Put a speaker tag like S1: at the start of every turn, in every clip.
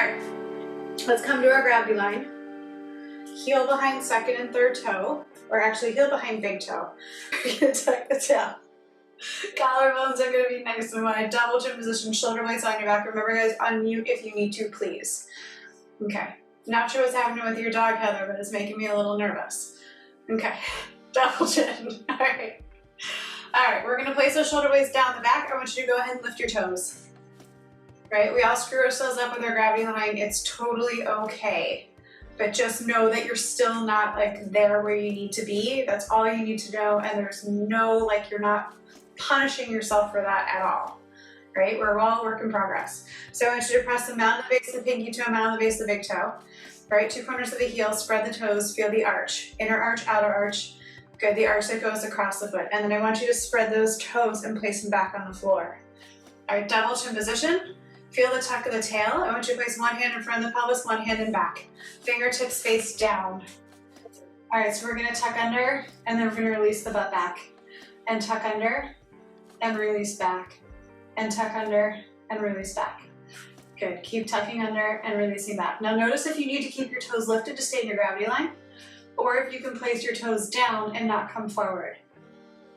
S1: right, let's come to our gravity line. Heel behind second and third toe, or actually heel behind big toe. We're gonna tuck the tail. Collarbones are gonna be nice and wide. Double chin position, shoulder blades on your back. Remember guys, unmute if you need to, please. Okay, not sure what's happening with your dog, Heather, but it's making me a little nervous. Okay, double chin, all right. All right, we're gonna place those shoulder blades down the back. I want you to go ahead and lift your toes. Right, we all screw ourselves up with our gravity line. It's totally okay. But just know that you're still not like there where you need to be. That's all you need to know. And there's no, like, you're not punishing yourself for that at all, right? We're all work in progress. So I want you to press the mound of the base of the pinky toe, mound of the base of the big toe, right? Two corners of the heel, spread the toes, feel the arch, inner arch, outer arch. Good, the arch that goes across the foot. And then I want you to spread those toes and place them back on the floor. All right, double chin position. Feel the tuck of the tail. I want you to place one hand in front of the pelvis, one hand in back. Fingertips face down. All right, so we're gonna tuck under, and then we're gonna release the butt back. And tuck under, and release back. And tuck under, and release back. Good, keep tucking under and releasing back. Now notice if you need to keep your toes lifted to stay in your gravity line, or if you can place your toes down and not come forward.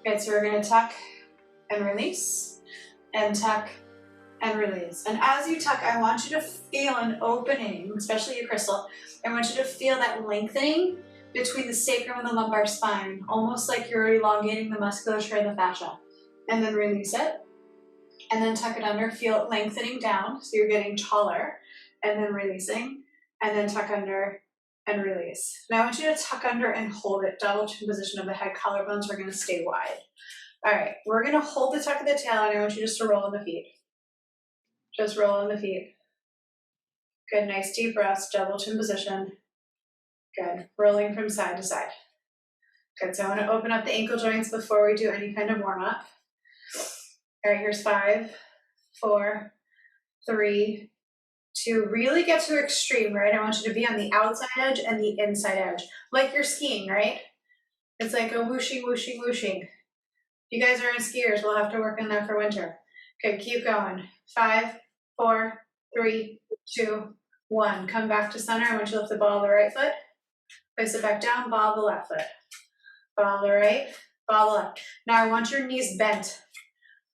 S1: Good, so we're gonna tuck and release, and tuck and release. And as you tuck, I want you to feel an opening, especially you, Crystal. I want you to feel that lengthening between the sacrum and the lumbar spine, almost like you're elongating the musculature and the fascia. And then release it. And then tuck it under, feel it lengthening down, so you're getting taller, and then releasing, and then tuck under and release. Now I want you to tuck under and hold it, double chin position of the head, collarbones are gonna stay wide. All right, we're gonna hold the tuck of the tail, and I want you just to roll in the feet. Just roll in the feet. Good, nice deep breaths, double chin position. Good, rolling from side to side. Good, so I wanna open up the ankle joints before we do any kind of warm up. All right, here's 5, 4, 3, 2. Really get to extreme, right? I want you to be on the outside edge and the inside edge, like you're skiing, right? It's like a whooshing, whooshing, whooshing. If you guys aren't skiers, we'll have to work on that for winter. Okay, keep going. 5, 4, 3, 2, 1. Come back to center. I want you to lift the ball of the right foot. Place it back down, ball of the left foot. Ball of the right, ball of the left. Now I want your knees bent,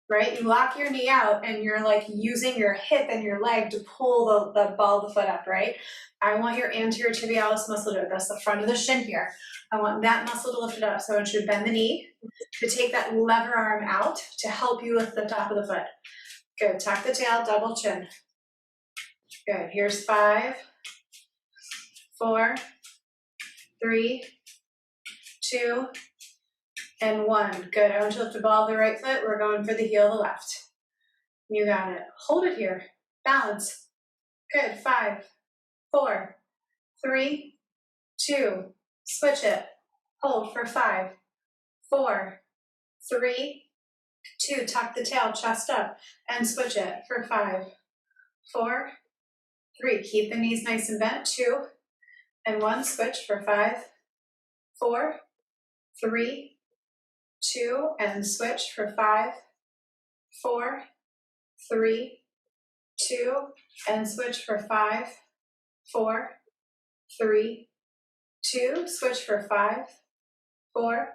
S1: right? You lock your knee out and you're like using your hip and your leg to pull the ball of the foot up, right? I want your anterior tibialis muscle to, that's the front of the shin here. I want that muscle to lift it up. So I want you to bend the knee, to take that lever arm out to help you lift the top of the foot. Good, tuck the tail, double chin. Good, here's 5, 4, 3, 2, and 1. Good, I want you to lift the ball of the right foot. We're going for the heel of the left. You got it. Hold it here, balance. Good, 5, 4, 3, 2, switch it. Hold for 5, 4, 3, 2, tuck the tail, chest up, and switch it for 5, 4, 3. Keep the knees nice and bent. 2, and 1. Switch for 5, 4, 3, 2, and switch for 5, 4, 3, 2, and switch for 5, 4, 3, 2. Switch for 5, 4,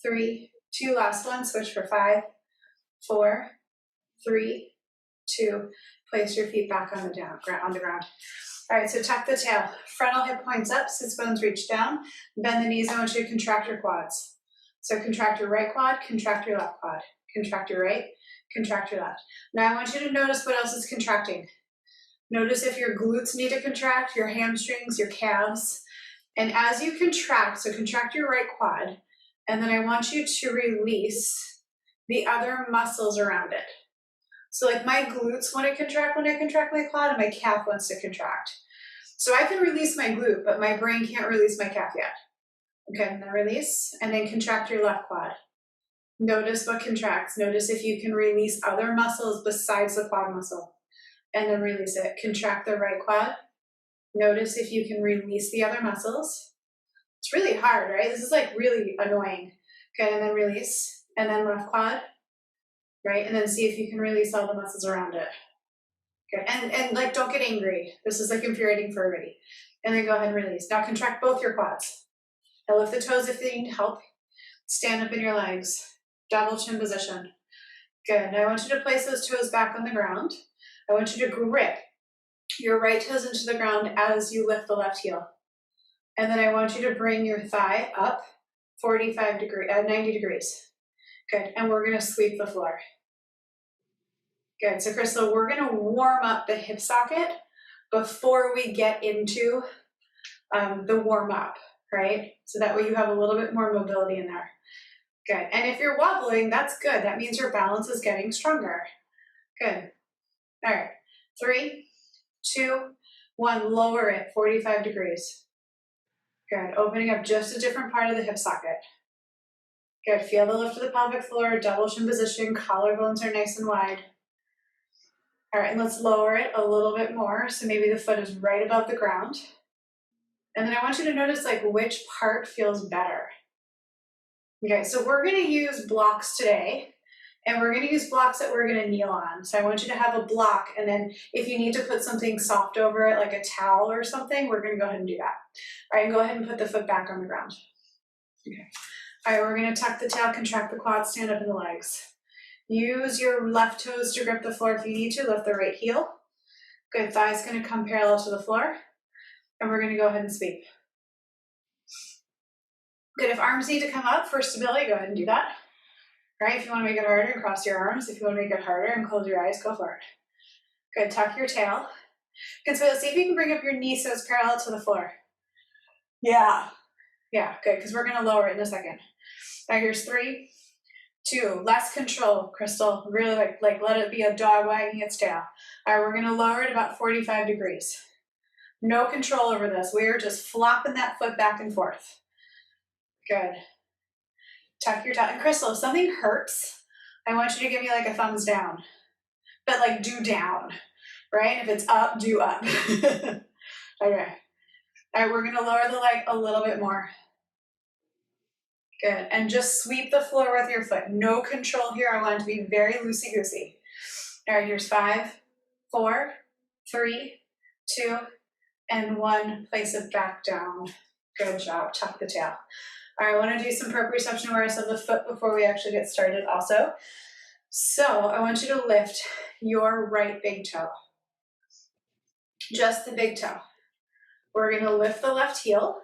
S1: 3, 2. Last one. Switch for 5, 4, 3, 2. Place your feet back on the ground. All right, so tuck the tail. Frontal hip points up, sits bones reach down. Bend the knees. I want you to contract your quads. So contract your right quad, contract your left quad. Contract your right, contract your left. Now I want you to notice what else is contracting. Notice if your glutes need to contract, your hamstrings, your calves. And as you contract, so contract your right quad, and then I want you to release the other muscles around it. So like my glutes want to contract when I contract my quad, and my calf wants to contract. So I can release my glute, but my brain can't release my calf yet. Okay, and then release, and then contract your left quad. Notice what contracts. Notice if you can release other muscles besides the quad muscle. And then release it. Contract the right quad. Notice if you can release the other muscles. It's really hard, right? This is like really annoying. Okay, and then release. And then left quad. Right, and then see if you can release all the muscles around it. Good, and like don't get angry. This is like infuriating for everybody. And then go ahead and release. Now contract both your quads. Now lift the toes if they need help. Stand up in your legs. Double chin position. Good, now I want you to place those toes back on the ground. I want you to grip your right toes into the ground as you lift the left heel. And then I want you to bring your thigh up 90 degrees. Good, and we're gonna sweep the floor. Good, so Crystal, we're gonna warm up the hip socket before we get into the warm up, right? So that way you have a little bit more mobility in there. Good, and if you're wobbling, that's good. That means your balance is getting stronger. Good, all right, 3, 2, 1, lower it 45 degrees. Good, opening up just a different part of the hip socket. Good, feel the lift of the pelvic floor, double chin position, collarbones are nice and wide. All right, and let's lower it a little bit more. So maybe the foot is right above the ground. And then I want you to notice like which part feels better. Okay, so we're gonna use blocks today, and we're gonna use blocks that we're gonna kneel on. So I want you to have a block, and then if you need to put something soft over it, like a towel or something, we're gonna go ahead and do that. All right, go ahead and put the foot back on the ground. Okay. All right, we're gonna tuck the tail, contract the quads, stand up in the legs. Use your left toes to grip the floor if you need to, lift the right heel. Good, thigh's gonna come parallel to the floor, and we're gonna go ahead and sweep. Good, if arms need to come up for stability, go ahead and do that. Right, if you wanna make it harder, cross your arms. If you wanna make it harder and close your eyes, go for it. Good, tuck your tail. Good, so see if you can bring up your knee so it's parallel to the floor. Yeah, good, because we're gonna lower it in a second. Now here's 3, 2, less control, Crystal. Really like let it be a dog wagging its tail. All right, we're gonna lower it about 45 degrees. No control over this. We're just flopping that foot back and forth. Good. Tuck your tail. And Crystal, if something hurts, I want you to give me like a thumbs down. But like do down, right? If it's up, do up. Okay. All right, we're gonna lower the leg a little bit more. Good, and just sweep the floor with your foot. No control here, I want it to be very loosey-goosey. All right, here's 5, 4, 3, 2, and 1. Place it back down. Good job, tuck the tail. All right, I wanna do some proprioception awareness of the foot before we actually get started also. So I want you to lift your right big toe. Just the big toe. We're gonna lift the left heel.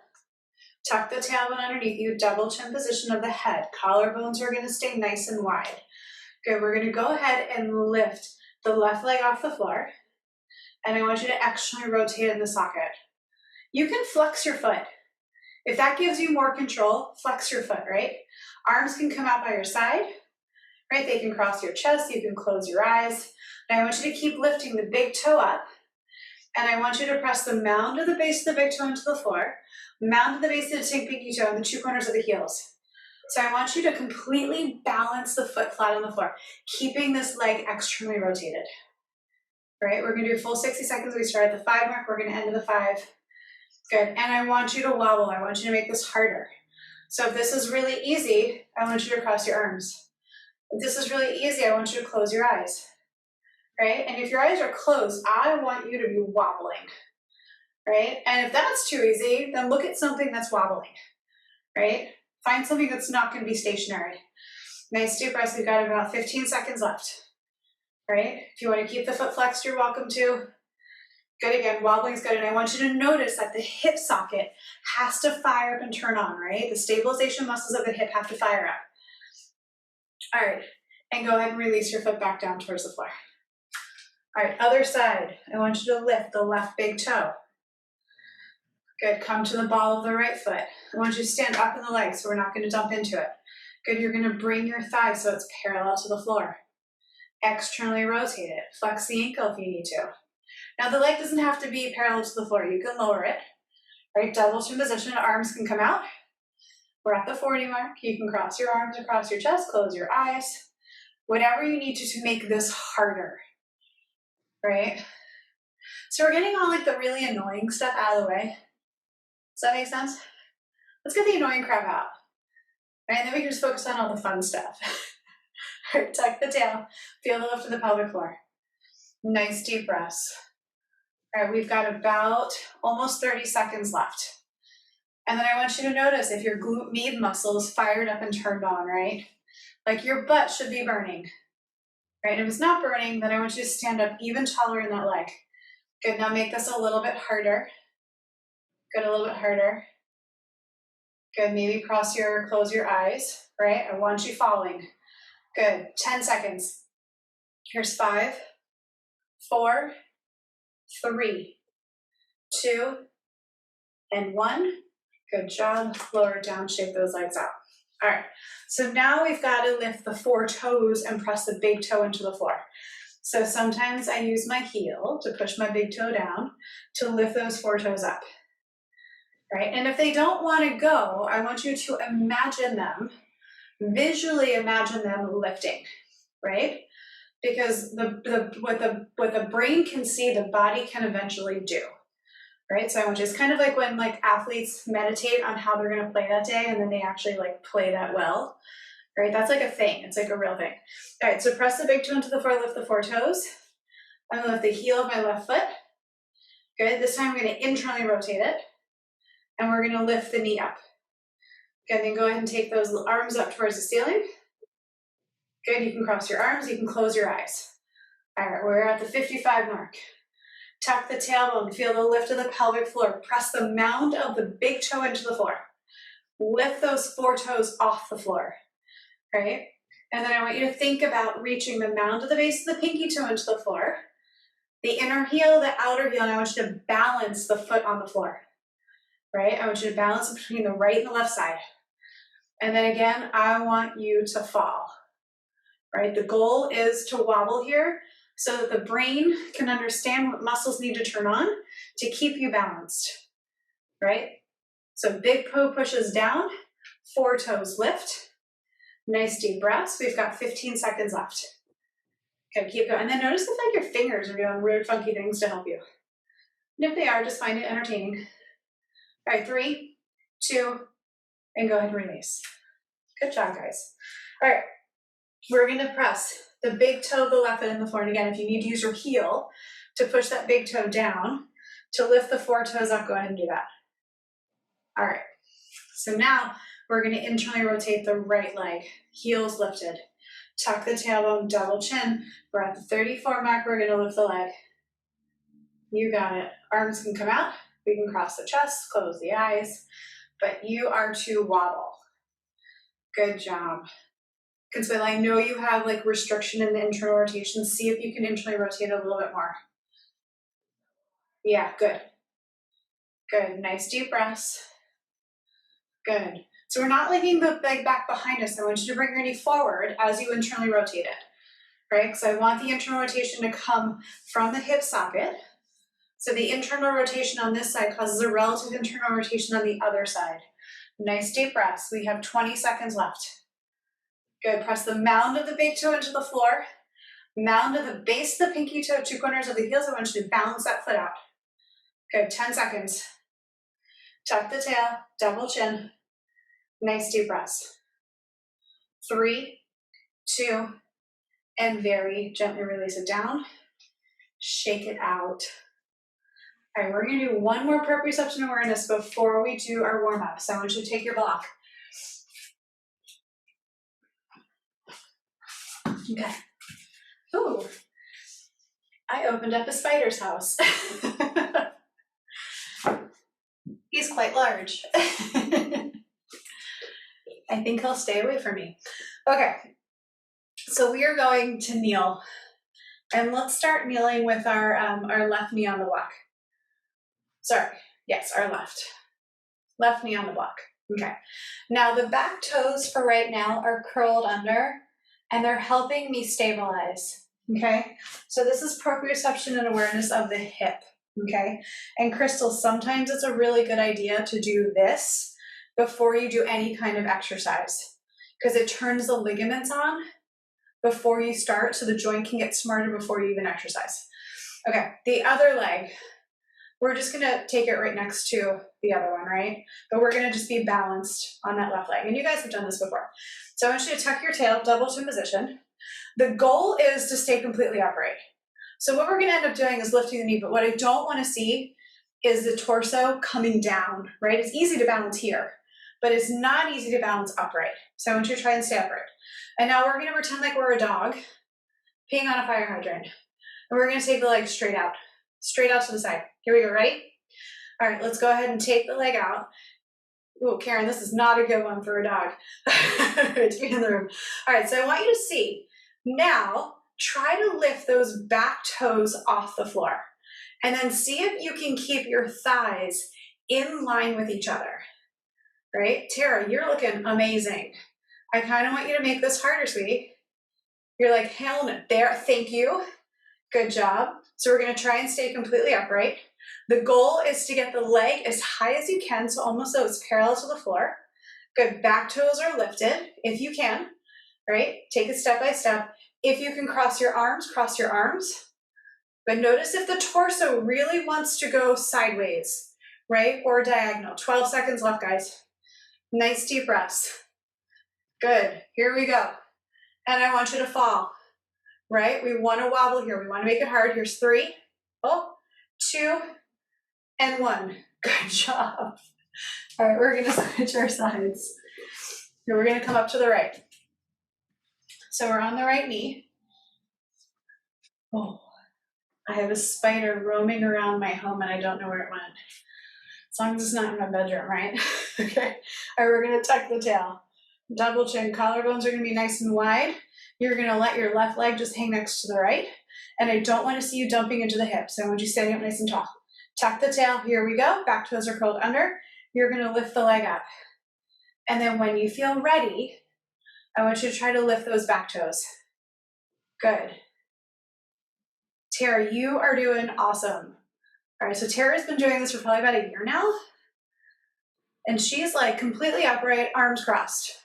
S1: Tuck the tailbone underneath you, double chin position of the head. Collarbones are gonna stay nice and wide. Good, we're gonna go ahead and lift the left leg off the floor. And I want you to externally rotate in the socket. You can flex your foot. If that gives you more control, flex your foot, right? Arms can come out by your side, right? They can cross your chest, you can close your eyes. And I want you to keep lifting the big toe up. And I want you to press the mound of the base of the big toe into the floor, mound of the base of the pinky toe, and the 2 corners of the heels. So I want you to completely balance the foot flat on the floor, keeping this leg externally rotated. All right, we're gonna do a full 60 seconds. We start at the 5 mark, we're gonna end at the 5. Good, and I want you to wobble. I want you to make this harder. So if this is really easy, I want you to cross your arms. If this is really easy, I want you to close your eyes. Right? And if your eyes are closed, I want you to be wobbling, right? And if that's too easy, then look at something that's wobbling, right? Find something that's not going to be stationary. Nice deep breaths. We've got about 15 seconds left, right? If you want to keep the foot flexed, you're welcome to. Good again, wobbling is good. And I want you to notice that the hip socket has to fire up and turn on, right? The stabilization muscles of the hip have to fire up. All right, and go ahead and release your foot back down towards the floor. All right, other side. I want you to lift the left big toe. Good, come to the ball of the right foot. I want you to stand up in the leg, so we're not gonna dump into it. Good, you're gonna bring your thigh so it's parallel to the floor. Externally rotate it. Flex the ankle if you need to. Now the leg doesn't have to be parallel to the floor. You can lower it. All right, double chin position, arms can come out. We're at the 40 mark. You can cross your arms across your chest, close your eyes. Whatever you need to make this harder. Right? So we're getting all like the really annoying stuff out of the way. Does that make sense? Let's get the annoying crap out. Right? And then we can just focus on all the fun stuff. All right, tuck the tail, feel the lift of the pelvic floor. Nice deep breaths. All right, we've got about almost 30 seconds left. And then I want you to notice if your glute med muscle is fired up and turned on, right? Like your butt should be burning, right? If it's not burning, then I want you to stand up even taller in that leg. Good, now make this a little bit harder. Good, a little bit harder. Good, maybe close your eyes, right? I want you following. Good, 10 seconds. Here's 5, 4, 3, 2, and 1. Good job. Lower it down, shake those legs out. All right, so now we've got to lift the 4 toes and press the big toe into the floor. So sometimes I use my heel to push my big toe down to lift those 4 toes up, right? And if they don't want to go, I want you to imagine them, visually imagine them lifting, right? Because what the brain can see, the body can eventually do. Right, so I want you, it's kind of like when like athletes meditate on how they're going to play that day and then they actually like play that well, right? That's like a thing, it's like a real thing. All right, so press the big toe into the floor, lift the 4 toes. I'm going to lift the heel of my left foot. Good, this time I'm going to internally rotate it and we're going to lift the knee up. Good, then go ahead and take those arms up towards the ceiling. Good, you can cross your arms, you can close your eyes. All right, we're at the 55 mark. Tuck the tailbone, feel the lift of the pelvic floor. Press the mound of the big toe into the floor. Lift those 4 toes off the floor, right? And then I want you to think about reaching the mound of the base of the pinky toe into the floor, the inner heel, the outer heel, and I want you to balance the foot on the floor, right? I want you to balance between the right and the left side. And then again, I want you to fall, right? The goal is to wobble here, so that the brain can understand what muscles need to turn on to keep you balanced, right? So big toe pushes down, 4 toes lift. Nice deep breaths. We've got 15 seconds left. Okay, keep going. And then notice if like your fingers are doing weird, funky things to help you. And if they are, just find it entertaining. All right, 3, 2, and go ahead and release. Good job, guys. All right, we're gonna press the big toe of the left foot in the floor. And again, if you need to use your heel to push that big toe down, to lift the 4 toes up, go ahead and do that. All right, so now we're gonna internally rotate the right leg, heels lifted. Tuck the tailbone, double chin. We're at the 34 mark, we're gonna lift the leg. You got it. Arms can come out, we can cross the chest, close the eyes, but you are to wobble. Good job. Consuelo, I know you have like restriction in the internal rotation. See if you can internally rotate a little bit more. Yeah, good. Good, nice deep breaths. Good. So we're not leaving the leg back behind us. I want you to bring your knee forward as you internally rotate it, right? Because I want the internal rotation to come from the hip socket. So the internal rotation on this side causes a relative internal rotation on the other side. Nice deep breaths. We have 20 seconds left. Good, press the mound of the big toe into the floor. Mound of the base of the pinky toe, 2 corners of the heels. I want you to balance that foot out. Good, 10 seconds. Tuck the tail, double chin. Nice deep breaths. 3, 2, and very gently release it down. Shake it out. All right, we're gonna do one more proprioception awareness before we do our warm-up. So I want you to take your block. Okay. Ooh, I opened up a spider's house. He's quite large. I think he'll stay away from me. Okay, so we are going to kneel. And let's start kneeling with our left knee on the block. Sorry, yes, our left. Left knee on the block. Okay. Now the back toes for right now are curled under and they're helping me stabilize. Okay. So this is proprioception and awareness of the hip. Okay. And Crystal, sometimes it's a really good idea to do this before you do any kind of exercise because it turns the ligaments on before you start so the joint can get smarter before you even exercise. Okay, the other leg, we're just gonna take it right next to the other one, right? But we're gonna just be balanced on that left leg. And you guys have done this before. So I want you to tuck your tail, double chin position. The goal is to stay completely upright. So what we're gonna end up doing is lifting the knee, but what I don't wanna see is the torso coming down, right? It's easy to balance here, but it's not easy to balance upright. So I want you to try and stay upright. And now we're gonna pretend like we're a dog peeing on a fire hydrant. And we're gonna take the leg straight out to the side. Here we go, ready? All right, let's go ahead and take the leg out. Oh, Karen, this is not a good one for a dog to be in the room. All right, so I want you to see. Now, try to lift those back toes off the floor. And then see if you can keep your thighs in line with each other, right? Tara, you're looking amazing. I kind of want you to make this harder, sweetie. You're like, hell no, there, thank you. Good job. So we're gonna try and stay completely upright. The goal is to get the leg as high as you can, so almost so it's parallel to the floor. Good, back toes are lifted, if you can, right? Take it step by step. If you can cross your arms, cross your arms. But notice if the torso really wants to go sideways, right? Or diagonal. 12 seconds left, guys. Nice deep breaths. Good, here we go. And I want you to fall, right? We want to wobble here. We want to make it hard. Here's 3, 2, and 1. Good job. All right, we're gonna switch our sides. Here, we're gonna come up to the right. So we're on the right knee. Oh. I have a spider roaming around my home and I don't know where it went. As long as it's not in my bedroom, right? Okay. All right, we're gonna tuck the tail. Double chin, collarbones are gonna be nice and wide. You're gonna let your left leg just hang next to the right. And I don't wanna see you dumping into the hips. I want you standing up nice and tall. Tuck the tail, here we go. Back toes are curled under. You're gonna lift the leg up. And then when you feel ready, I want you to try to lift those back toes. Good. Tara, you are doing awesome. All right, so Tara's been doing this for probably about a year now. And she's like completely upright, arms crossed.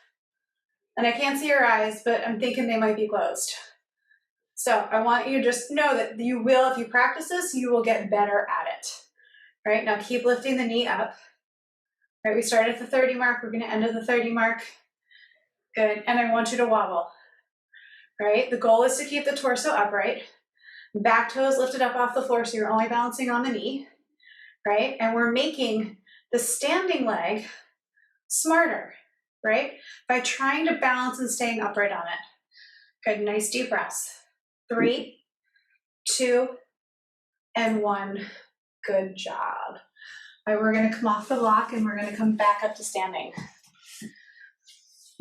S1: And I can't see her eyes, but I'm thinking they might be closed. So I want you to just know that you will, if you practice this, you will get better at it. All right, now keep lifting the knee up. All right, we started at the 30 mark. We're gonna end at the 30 mark. Good, and I want you to wobble. All right, the goal is to keep the torso upright. Back toes lifted up off the floor, so you're only balancing on the knee, right? And we're making the standing leg smarter, right? By trying to balance and staying upright on it. Good, nice deep breaths. 3, 2, and 1. Good job. All right, we're gonna come off the block and we're gonna come back up to standing.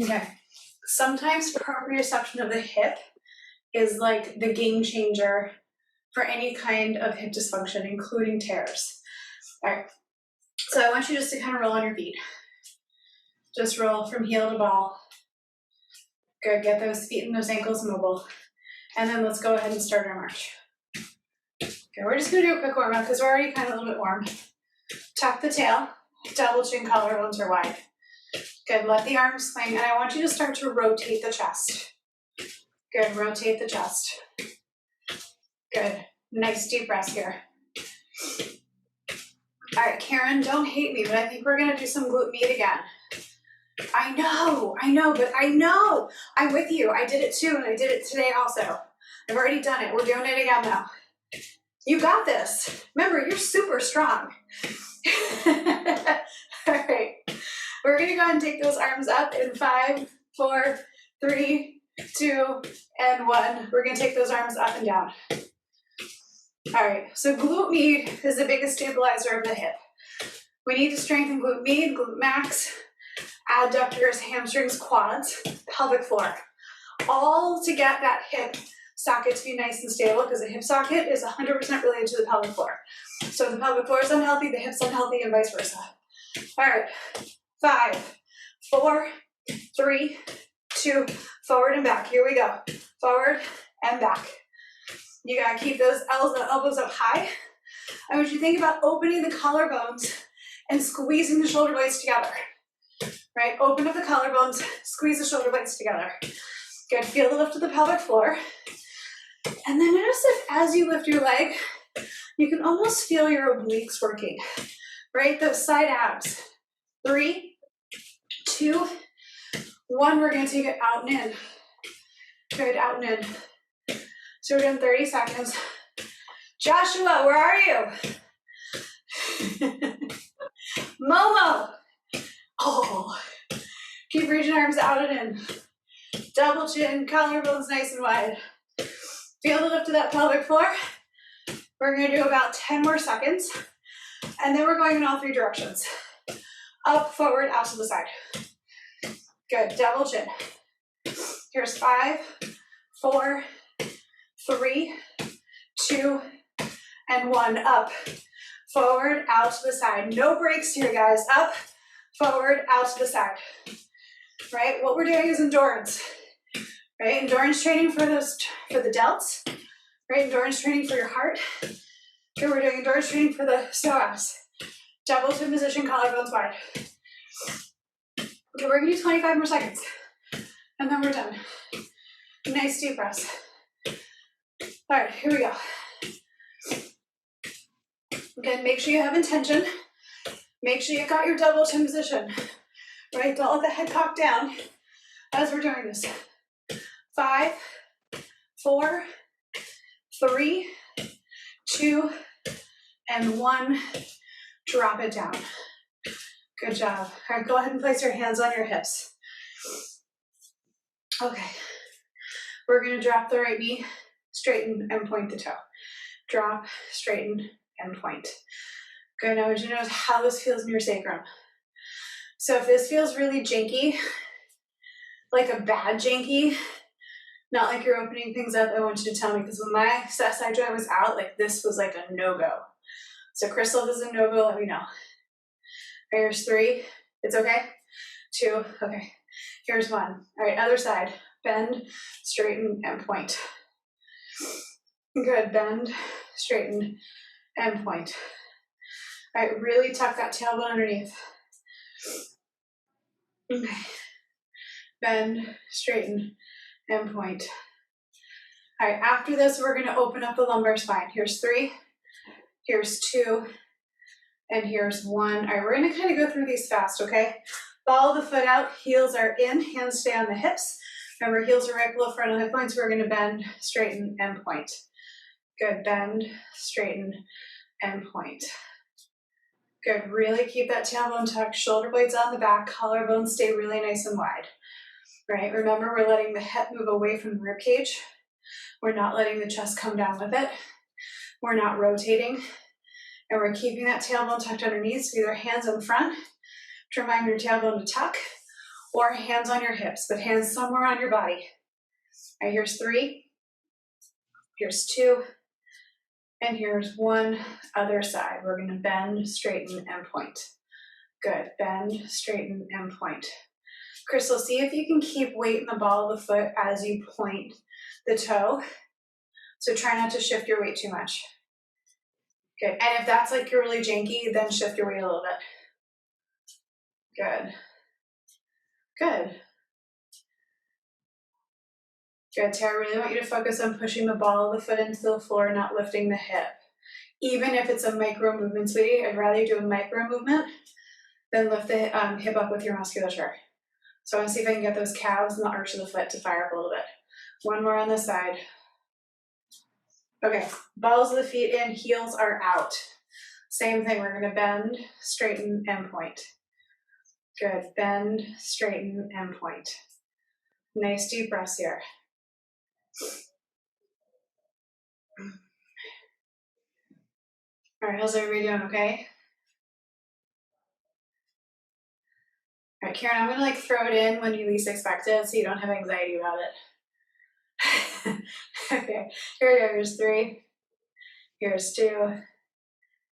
S1: Okay, sometimes proprioception of the hip is like the game changer for any kind of hip dysfunction, including tears. All right, so I want you just to kind of roll on your feet. Just roll from heel to ball. Good, get those feet and those ankles mobile. And then let's go ahead and start our march. Okay, we're just gonna do a quick warm up because we're already kind of a little bit warm. Tuck the tail, double chin, collarbones are wide. Good, let the arms swing, and I want you to start to rotate the chest. Good, rotate the chest. Good, nice deep breaths here. All right, Karen, don't hate me, but I think we're gonna do some glute med again. I know, but I know. I'm with you, I did it too, and I did it today also. I've already done it, we're doing it again now. You got this. Remember, you're super strong. All right, we're gonna go ahead and take those arms up in 5, 4, 3, 2, and 1. We're gonna take those arms up and down. All right, so glute med is the biggest stabilizer of the hip. We need to strengthen glute med, glute max, adductors, hamstrings, quads, pelvic floor, all to get that hip socket to be nice and stable, because the hip socket is 100% related to the pelvic floor. So if the pelvic floor is unhealthy, the hip's unhealthy, and vice versa. All right, 5, 4, 3, 2, forward and back. Here we go. Forward and back. You gotta keep those elbows up high. I want you to think about opening the collarbones and squeezing the shoulder blades together. Right, open up the collarbones, squeeze the shoulder blades together. Good, feel the lift of the pelvic floor. And then notice if as you lift your leg, you can almost feel your obliques working, right? Those side abs. 3, 2, 1, we're gonna take it out and in. Good, out and in. So we're doing 30 seconds. Joshua, where are you? Momo. Oh, keep reaching arms out and in. Double chin, collarbones nice and wide. Feel the lift of that pelvic floor. We're gonna do about 10 more seconds, and then we're going in all three directions. Up, forward, out to the side. Good, double chin. Here's 5, 4, 3, 2, and 1. Up, forward, out to the side. No breaks here, guys. Up, forward, out to the side. Right? What we're doing is endurance. Right? Endurance training for the delts. Right? Endurance training for your heart. Okay, we're doing endurance training for the psoas. Double chin position, collarbones wide. Okay, we're gonna do 25 more seconds. And then we're done. Nice deep breaths. All right, here we go. Again, make sure you have intention. Make sure you got your double chin position. Right, don't let the head cock down as we're doing this. 5, 4, 3, 2, and 1. Drop it down. Good job. All right, go ahead and place your hands on your hips. Okay, we're gonna drop the right knee, straighten and point the toe. Drop, straighten, and point. Good, now I want you to notice how this feels in your sacrum. So if this feels really janky, like a bad janky, not like you're opening things up, I want you to tell me, because when my side joint was out, like this was like a no-go. So Crystal, if this is a no-go, let me know. Here's 3, it's okay? 2, okay. Here's 1. All right, other side. Bend, straighten, and point. Good, bend, straighten, and point. All right, really tuck that tailbone underneath. Okay. Bend, straighten, and point. All right, after this, we're gonna open up the lumbar spine. Here's 3, here's 2, and here's 1. All right, we're gonna kind of go through these fast, okay? Ball of the foot out, heels are in, hands stay on the hips. Remember, heels are right below front of the hip points. We're gonna bend, straighten, and point. Good, bend, straighten, and point. Good, really keep that tailbone tucked, shoulder blades on the back, collarbones stay really nice and wide. Right, remember we're letting the head move away from the rib cage. We're not letting the chest come down with it. We're not rotating. And we're keeping that tailbone tucked underneath, so either hands in front to remind your tailbone to tuck, or hands on your hips, but hands somewhere on your body. All right, here's 3, here's 2, and here's 1, other side. We're gonna bend, straighten, and point. Good, bend, straighten, and point. Crystal, see if you can keep weight in the ball of the foot as you point the toe. So try not to shift your weight too much. Good, and if that's like you're really janky, then shift your weight a little bit. Good. Good. Good, Tara, I really want you to focus on pushing the ball of the foot into the floor, not lifting the hip. Even if it's a micro movement, sweetie, I'd rather you do a micro movement than lift the hip up with your musculature. So I want to see if I can get those calves and the arch of the foot to fire up a little bit. 1 more on this side. Okay, balls of the feet in, heels are out. Same thing, we're gonna bend, straighten, and point. Good, bend, straighten, and point. Nice deep breaths here. All right, how's everybody doing, okay? All right, Karen, I'm gonna like throw it in when you least expect it so you don't have anxiety about it. Okay, here we go, here's 3, here's 2,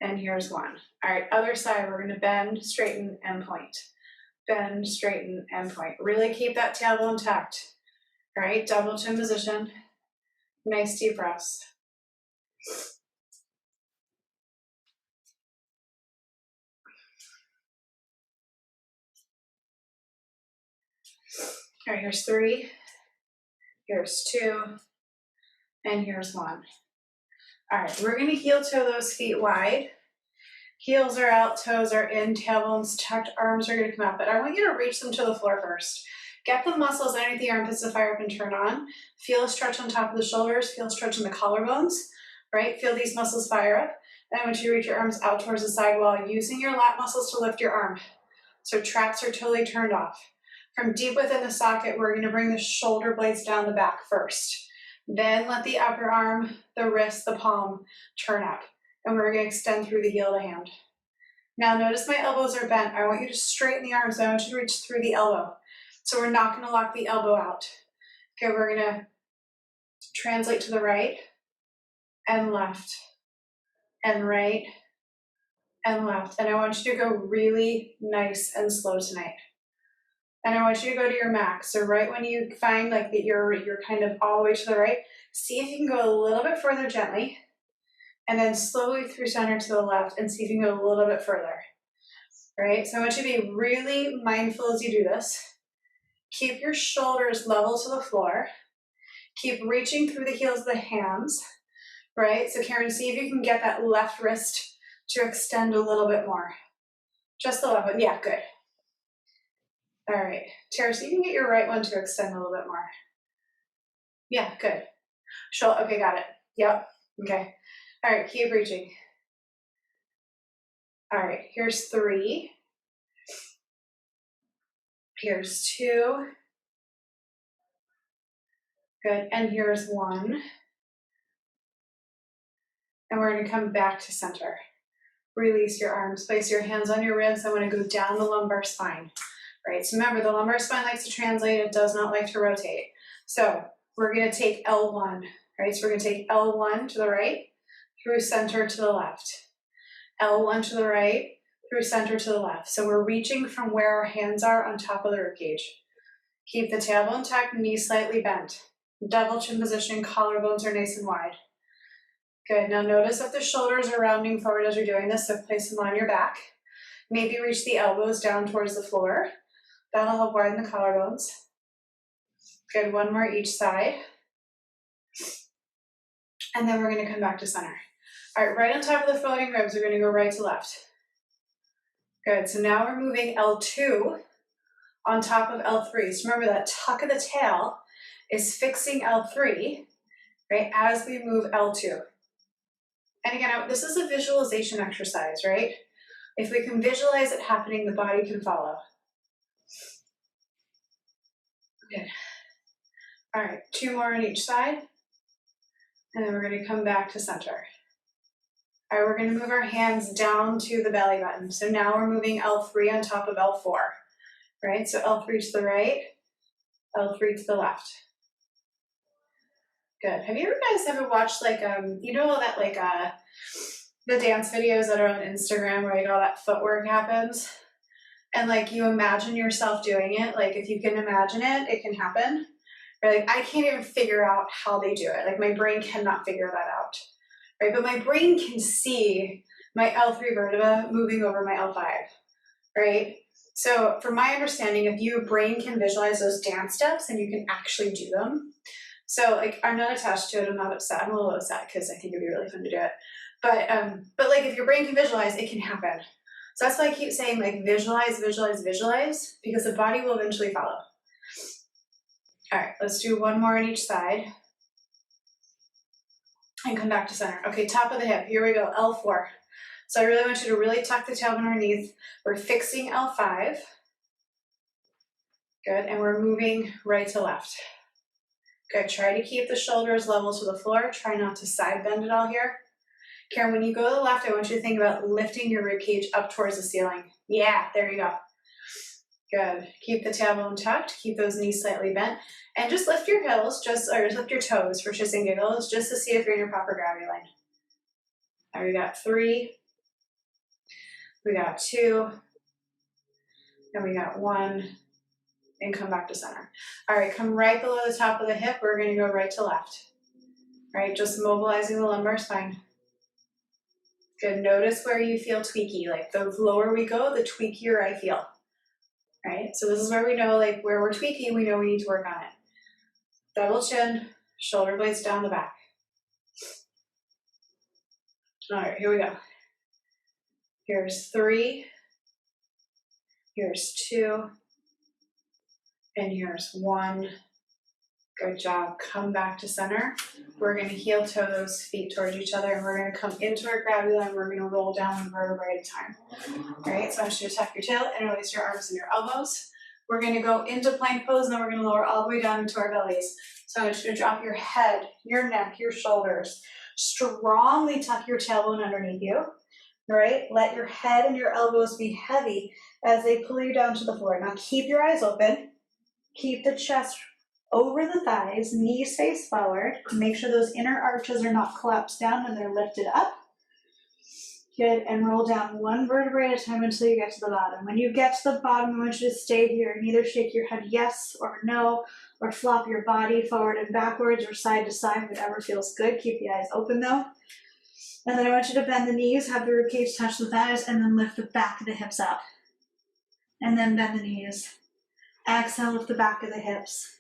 S1: and here's 1. All right, other side, we're gonna bend, straighten, and point. Bend, straighten, and point. Really keep that tailbone tucked. All right, double chin position. Nice deep breaths. All right, here's 3, here's 2, and here's 1. All right, we're gonna heel toe those feet wide. Heels are out, toes are in, tailbones tucked, arms are gonna come out, but I want you to reach them to the floor first. Get the muscles underneath the armpits to fire up and turn on. Feel a stretch on top of the shoulders, feel a stretch in the collarbones. right? Feel these muscles fire up. And I want you to reach your arms out towards the side wall, using your lat muscles to lift your arm. So traps are totally turned off. From deep within the socket, we're gonna bring the shoulder blades down the back first. Then let the upper arm, the wrist, the palm turn up. And we're gonna extend through the heel to hand. Now notice my elbows are bent. I want you to straighten the arms. I want you to reach through the elbow. So we're not gonna lock the elbow out. Okay, we're gonna translate to the right and left and right and left. And I want you to go really nice and slow tonight. And I want you to go to your max. So right when you find like that you're kind of all the way to the right, see if you can go a little bit further gently, and then slowly through center to the left, and see if you can go a little bit further. Right? So I want you to be really mindful as you do this. Keep your shoulders level to the floor. Keep reaching through the heels of the hands. Right? So Karen, see if you can get that left wrist to extend a little bit more. Just the left one. Yeah, good. All right. Tara, so you can get your right one to extend a little bit more. Yeah, good. Okay, got it. Yep. Okay. All right, keep reaching. All right, here's 3. Here's 2. Good, and here's 1. And we're gonna come back to center. Release your arms, place your hands on your ribs. I wanna go down the lumbar spine, right? So remember, the lumbar spine likes to translate, it does not like to rotate. So we're gonna take L1, right? So we're gonna take L1 to the right, through center to the left. L1 to the right, through center to the left. So we're reaching from where our hands are on top of the ribcage. Keep the tailbone tucked, knees slightly bent. Double chin position, collarbones are nice and wide. Good, now notice if the shoulders are rounding forward as you're doing this, so place them on your back. Maybe reach the elbows down towards the floor. That'll help widen the collarbones. Good, 1 more each side. And then we're gonna come back to center. All right, right on top of the floating ribs, we're gonna go right to left. Good, so now we're moving L2 on top of L3. So remember that tuck of the tail is fixing L3, right, as we move L2. And again, this is a visualization exercise, right? If we can visualize it happening, the body can follow. Good. All right, 2 more on each side. And then we're gonna come back to center. All right, we're gonna move our hands down to the belly button. So now we're moving L3 on top of L4, right? So L3 to the right, L3 to the left. Good. Have you guys ever watched like, you know that like the dance videos that are on Instagram where like all that footwork happens? And like you imagine yourself doing it, like if you can imagine it, it can happen. Or like I can't even figure out how they do it. Like my brain cannot figure that out. Right? But my brain can see my L3 vertebra moving over my L5. Right? So from my understanding, if your brain can visualize those dance steps, then you can actually do them. So like I'm not attached to it, I'm not upset. I'm a little upset because I think it'd be really fun to do it. But like if your brain can visualize, it can happen. So that's why I keep saying like visualize, visualize, visualize, because the body will eventually follow. All right, let's do 1 more on each side. And come back to center. Okay, top of the hip, here we go, L4. So I really want you to really tuck the tailbone underneath. We're fixing L5. Good, and we're moving right to left. Good, try to keep the shoulders level to the floor. Try not to side bend at all here. Karen, when you go to the left, I want you to think about lifting your rib cage up towards the ceiling. Yeah, there you go. Good. Keep the tailbone tucked. Keep those knees slightly bent. And just lift your heels, or just lift your toes for shits and giggles, just to see if you're in your proper gravity line. All right, we got 3. We got 2. And we got 1. And come back to center. All right, come right below the top of the hip. We're going to go right to left. All right, just mobilizing the lumbar spine. Good. Notice where you feel tweaky. Like the lower we go, the tweakier I feel. Right? So this is where we know, like where we're tweaking, we know we need to work on it. Double chin, shoulder blades down the back. All right, here we go. Here's 3. Here's 2. And here's 1. Good job. Come back to center. We're going to heel toe those feet towards each other, and we're going to come into our gravity line. We're going to roll down one vertebrae at a time. All right, so I want you to tuck your tail, interlace your arms and your elbows. We're going to go into plank pose, and then we're going to lower all the way down into our bellies. So I want you to drop your head, your neck, your shoulders. Strongly tuck your tailbone underneath you. All right, let your head and your elbows be heavy as they pull you down to the floor. Now keep your eyes open. Keep the chest over the thighs, knees face forward. Make sure those inner arches are not collapsed down and they're lifted up. Good, and roll down one vertebrae at a time until you get to the bottom. When you get to the bottom, I want you to stay here and either shake your head yes or no, or flop your body forward and backwards or side to side, whatever feels good. Keep the eyes open though. And then I want you to bend the knees, have the ribcage touch the thighs, and then lift the back of the hips up. And then bend the knees. Exhale, lift the back of the hips.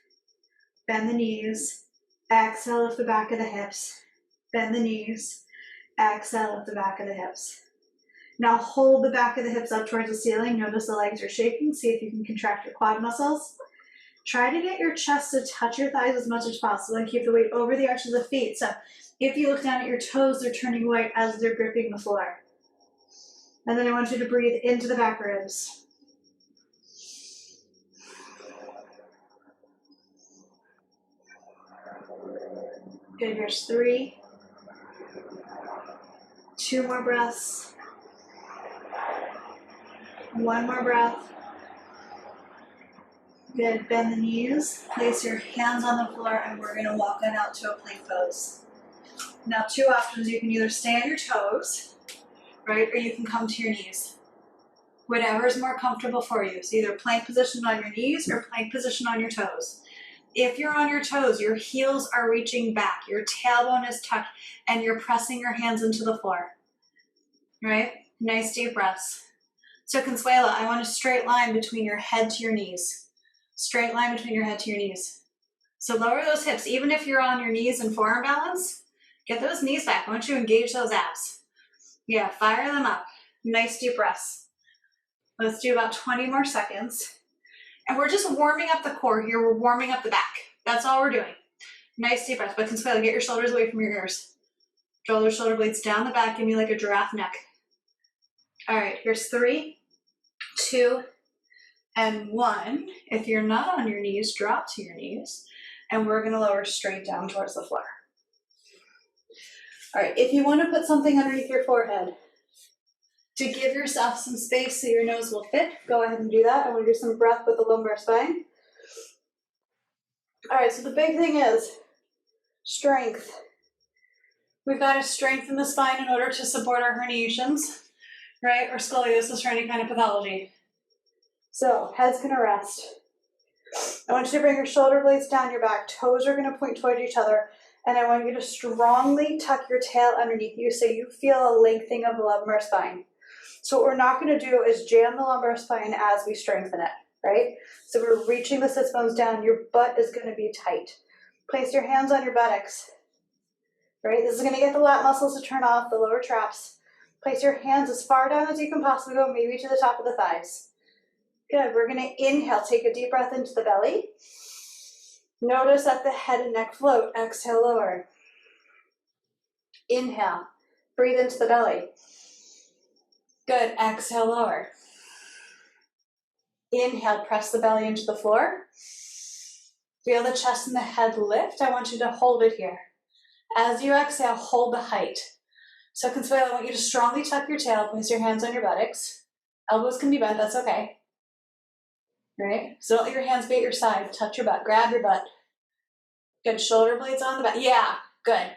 S1: Bend the knees. Exhale, lift the back of the hips. Bend the knees. Exhale, lift the back of the hips. Now hold the back of the hips up towards the ceiling. Notice the legs are shaking. See if you can contract your quad muscles. Try to get your chest to touch your thighs as much as possible and keep the weight over the arches of the feet. So if you look down at your toes, they're turning white as they're gripping the floor. And then I want you to breathe into the back ribs. Good, here's 3. 2 more breaths. 1 more breath. Good, bend the knees. Place your hands on the floor and we're gonna walk on out to a plank pose. Now 2 options, you can either stay on your toes, right, or you can come to your knees. Whatever is more comfortable for you. So either plank position on your knees or plank position on your toes. If you're on your toes, your heels are reaching back, your tailbone is tucked, and you're pressing your hands into the floor, right? Nice deep breaths. So Consuela, I want a straight line between your head to your knees. Straight line between your head to your knees. So lower those hips, even if you're on your knees in forearm balance, get those knees back. I want you to engage those abs. Yeah, fire them up. Nice deep breaths. Let's do about 20 more seconds. And we're just warming up the core here. We're warming up the back. That's all we're doing. Nice deep breath. But Consuelo, get your shoulders away from your ears. Draw those shoulder blades down the back. Give me like a giraffe neck. All right, here's 3, 2, and 1. If you're not on your knees, drop to your knees. And we're gonna lower straight down towards the floor. All right, if you wanna put something underneath your forehead to give yourself some space so your nose will fit, go ahead and do that. I wanna do some breath with the lumbar spine. All right, so the big thing is strength. We've got to strengthen the spine in order to support our herniations, right? Or scoliosis or any kind of pathology. So head's gonna rest. I want you to bring your shoulder blades down your back. Toes are gonna point toward each other. And I want you to strongly tuck your tail underneath you so you feel a lengthening of the lumbar spine. So what we're not gonna do is jam the lumbar spine as we strengthen it, right? So we're reaching the sits bones down. Your butt is gonna be tight. Place your hands on your buttocks, right? This is gonna get the lat muscles to turn off, the lower traps. Place your hands as far down as you can possibly go, maybe to the top of the thighs. Good, we're gonna inhale, take a deep breath into the belly. Notice that the head and neck float. Exhale, lower. Inhale, breathe into the belly. Good, exhale, lower. Inhale, press the belly into the floor. Feel the chest and the head lift. I want you to hold it here. As you exhale, hold the height. So Consuelo, I want you to strongly tuck your tail, place your hands on your buttocks. Elbows can be bent, that's okay. Right? So don't let your hands be at your side. Touch your butt, grab your butt. Good, shoulder blades on the back. Yeah, good.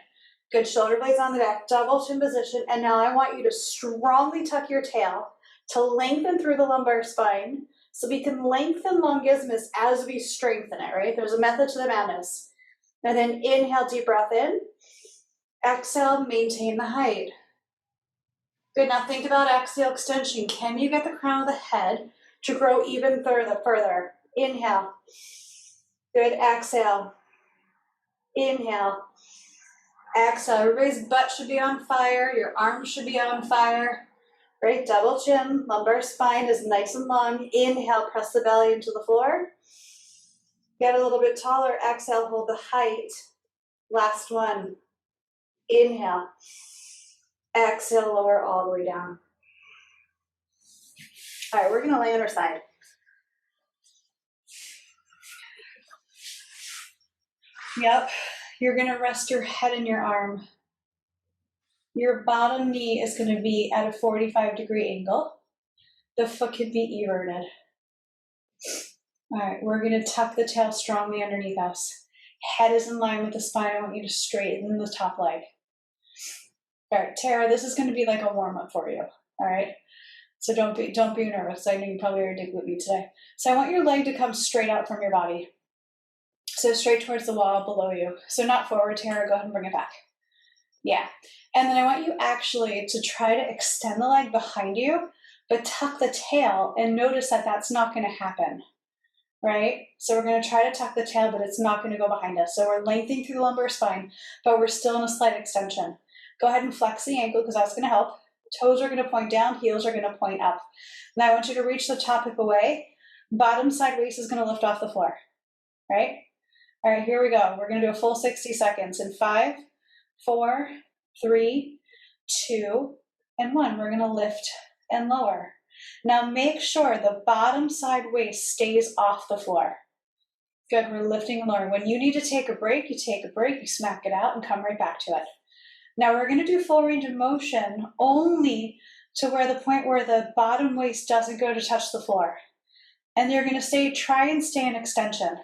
S1: Good, shoulder blades on the back, double chin position. And now I want you to strongly tuck your tail to lengthen through the lumbar spine so we can lengthen longismus as we strengthen it, right? There's a method to the madness. And then inhale, deep breath in. Exhale, maintain the height. Good, now think about exhale extension. Can you get the crown of the head to grow even further? Inhale. Good, exhale. Inhale. Exhale. Everybody's butt should be on fire. Your arms should be on fire. Right, double chin, lumbar spine is nice and long. Inhale, press the belly into the floor. Get a little bit taller, exhale, hold the height. Last one, inhale. Exhale, lower all the way down. All right, we're gonna lay on our side. Yep, you're gonna rest your head in your arm. Your bottom knee is gonna be at a 45-degree angle. The foot could be everted. All right, we're gonna tuck the tail strongly underneath us. Head is in line with the spine. I want you to straighten the top leg. All right, Tara, this is gonna be like a warm-up for you, all right? So don't be nervous. I know you probably already did glute med today. So I want your leg to come straight out from your body. So straight towards the wall below you. So not forward, Tara, go ahead and bring it back. Yeah. And then I want you actually to try to extend the leg behind you, but tuck the tail, and notice that that's not gonna happen, right? So we're gonna try to tuck the tail, but it's not gonna go behind us. So we're lengthening through the lumbar spine, but we're still in a slight extension. Go ahead and flex the ankle because that's gonna help. Toes are gonna point down, heels are gonna point up. Now I want you to reach the top hip away. Bottom side waist is gonna lift off the floor, right? All right, here we go. We're gonna do a full 60 seconds in 5, 4, 3, 2, and 1. We're gonna lift and lower. Now make sure the bottom side waist stays off the floor. Good, we're lifting and lowering. When you need to take a break, you take a break, you smack it out and come right back to it. Now we're gonna do full range of motion only to where the point where the bottom waist doesn't go to touch the floor. And you're gonna try and stay in extension.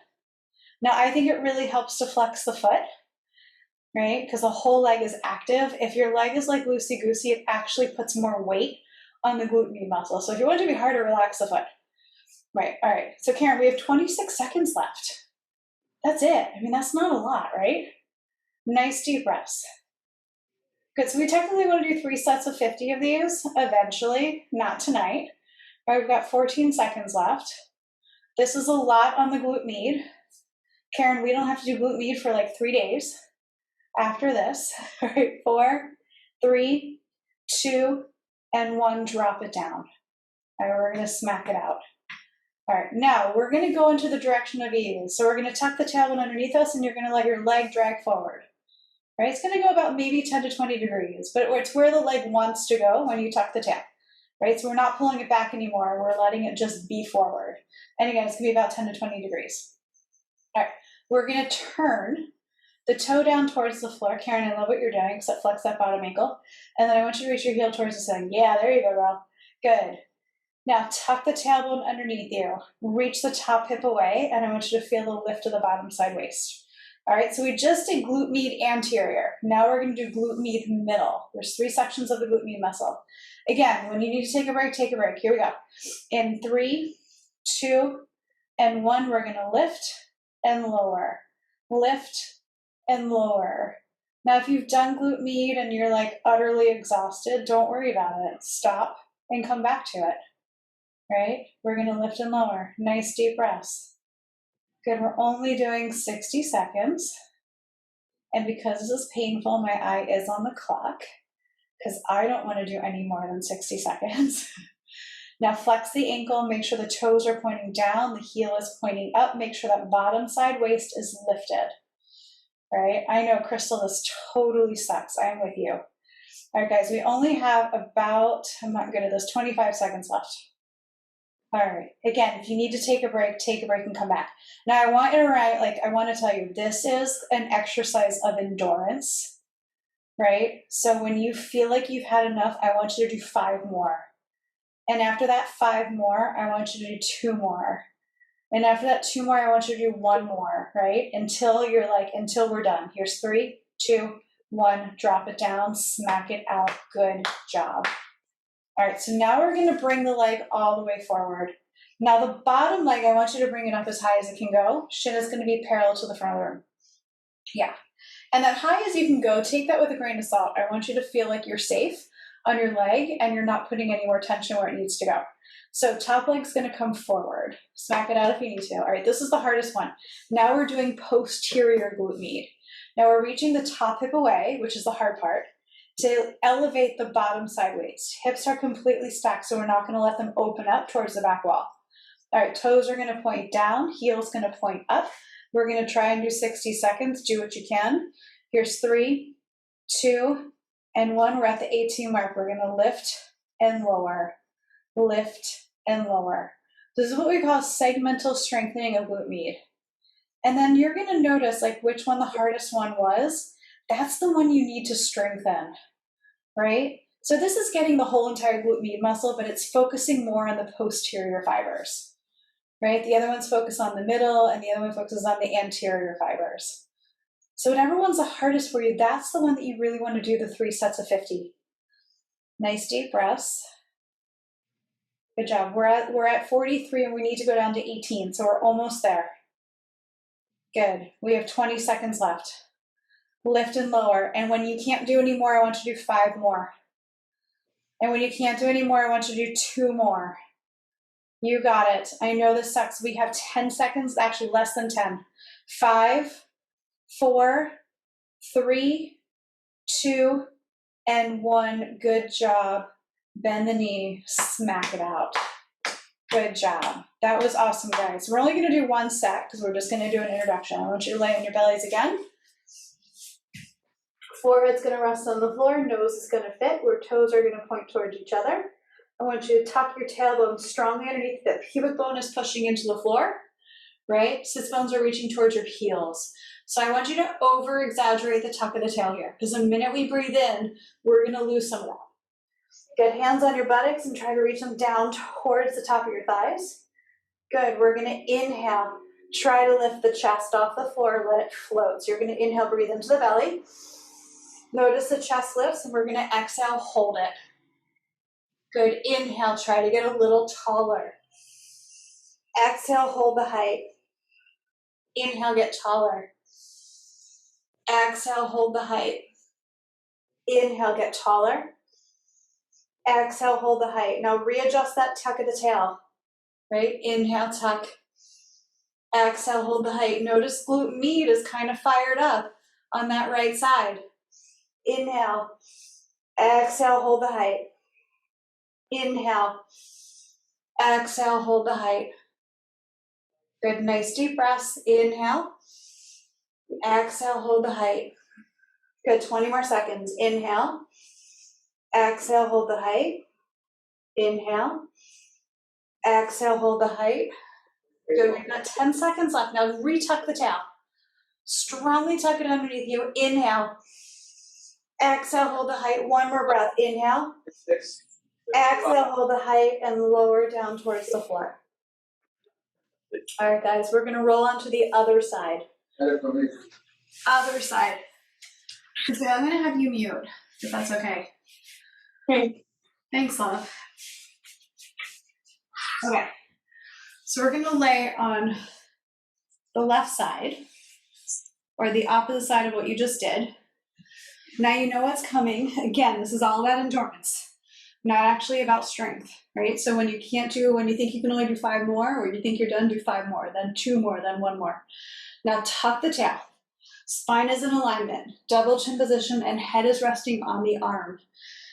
S1: Now I think it really helps to flex the foot, right? Because the whole leg is active. If your leg is like loosey-goosey, it actually puts more weight on the glute med muscle. So if you want it to be harder, relax the foot. Right, all right. So Karen, we have 26 seconds left. That's it. I mean, that's not a lot, right? Nice deep breaths. Good, so we technically want to do 3 sets of 50 of these eventually, not tonight. All right, we've got 14 seconds left. This is a lot on the glute med. Karen, we don't have to do glute med for like 3 days after this. All right, 4, 3, 2, and 1, drop it down. All right, we're gonna smack it out. All right, now we're gonna go into the direction of ease. So we're gonna tuck the tailbone underneath us and you're gonna let your leg drag forward. Right, it's gonna go about maybe 10 to 20 degrees, but it's where the leg wants to go when you tuck the tail. Right, so we're not pulling it back anymore, we're letting it just be forward. And again, it's gonna be about 10 to 20 degrees. All right, we're gonna turn the toe down towards the floor. Karen, I love what you're doing, except flex that bottom ankle. And then I want you to reach your heel towards the ceiling. Yeah, there you go, girl. Good. Now tuck the tailbone underneath you. Reach the top hip away, and I want you to feel the lift of the bottom side waist. All right, so we just did glute med anterior. Now we're gonna do glute med middle. There's 3 sections of the glute med muscle. Again, when you need to take a break, take a break. Here we go. In 3, 2, and 1, we're gonna lift and lower. Lift and lower. Now, if you've done glute med and you're like utterly exhausted, don't worry about it. Stop and come back to it, right? We're gonna lift and lower. Nice deep breaths. Good, we're only doing 60 seconds. And because this is painful, my eye is on the clock because I don't wanna do any more than 60 seconds. Now flex the ankle, make sure the toes are pointing down, the heel is pointing up, make sure that bottom side waist is lifted. Right? I know, Crystal, this totally sucks. I am with you. All right, guys, we only have about, I'm not good at this, 25 seconds left. All right, again, if you need to take a break and come back. Now I want to tell you, this is an exercise of endurance, right? So when you feel like you've had enough, I want you to do 5 more. And after that 5 more, I want you to do 2 more. And after that 2 more, I want you to do 1 more, right? Until we're done. Here's 3, 2, 1, drop it down, smack it out. Good job. All right, so now we're gonna bring the leg all the way forward. Now the bottom leg, I want you to bring it up as high as it can go. Shin is gonna be parallel to the front of the room. Yeah, and that high as you can go, take that with a grain of salt. I want you to feel like you're safe on your leg and you're not putting any more tension where it needs to go. So top leg's gonna come forward. Smack it out if you need to. All right, this is the hardest one. Now we're doing posterior glute med. Now we're reaching the top hip away, which is the hard part, to elevate the bottom side waist. Hips are completely stacked, so we're not gonna let them open up towards the back wall. All right, toes are gonna point down, heel's gonna point up. We're gonna try and do 60 seconds, do what you can. Here's 3, 2, and 1. We're at the 18 mark. We're gonna lift and lower, lift and lower. This is what we call segmental strengthening of glute med. And then you're gonna notice like which one the hardest one was. That's the one you need to strengthen, right? So this is getting the whole entire glute med muscle, but it's focusing more on the posterior fibers, right? The other one's focused on the middle, and the other one focuses on the anterior fibers. So whatever one's the hardest for you, that's the one that you really want to do the 3 sets of 50. Nice deep breaths. Good job. We're at 43 and we need to go down to 18, so we're almost there. Good. We have 20 seconds left. Lift and lower. And when you can't do any more, I want you to do 5 more. And when you can't do any more, I want you to do 2 more. You got it. I know this sucks. We have 10 seconds, actually less than 10. 5, 4, 3, 2, and 1. Good job. Bend the knee, smack it out. Good job. That was awesome, guys. We're only going to do 1 set because we're just going to do an introduction. I want you to lay on your bellies again. Forehead's going to rest on the floor. Nose is going to fit. Where toes are going to point towards each other. I want you to tuck your tailbone strongly underneath. The pubic bone is pushing into the floor, right? Sits bones are reaching towards your heels. So I want you to over-exaggerate the tuck of the tail here because the minute we breathe in, we're going to lose some of that. Get hands on your buttocks and try to reach them down towards the top of your thighs. Good. We're going to inhale. Try to lift the chest off the floor. Let it float. So you're going to inhale, breathe into the belly. Notice the chest lifts, and we're going to exhale, hold it. Good. Inhale. Try to get a little taller. Exhale, hold the height. Inhale, get taller. Exhale, hold the height. Inhale, get taller. Exhale, hold the height. Now readjust that tuck of the tail, right? Inhale, tuck. Exhale, hold the height. Notice glute med is kind of fired up on that right side. Inhale. Exhale, hold the height. Inhale. Exhale, hold the height. Good, nice deep breaths. Inhale. Exhale, hold the height. Good, 20 more seconds. Inhale. Exhale, hold the height. Inhale. Exhale, hold the height. Good, we've got 10 seconds left. Now retuck the tail. Strongly tuck it underneath you. Inhale. Exhale, hold the height. 1 more breath. Inhale. Exhale, hold the height and lower down towards the floor. All right, guys, we're gonna roll on to the other side. Other side. So I'm gonna have you mute, if that's okay.
S2: Okay.
S1: Thanks, love. Okay, so we're gonna lay on the left side, or the opposite side of what you just did. Now you know what's coming. Again, this is all about endurance, not actually about strength, right? So when you can't do, when you think you can only do 5 more, or you think you're done, do 5 more, then 2 more, then 1 more. Now tuck the tail. Spine is in alignment, double chin position, and head is resting on the arm.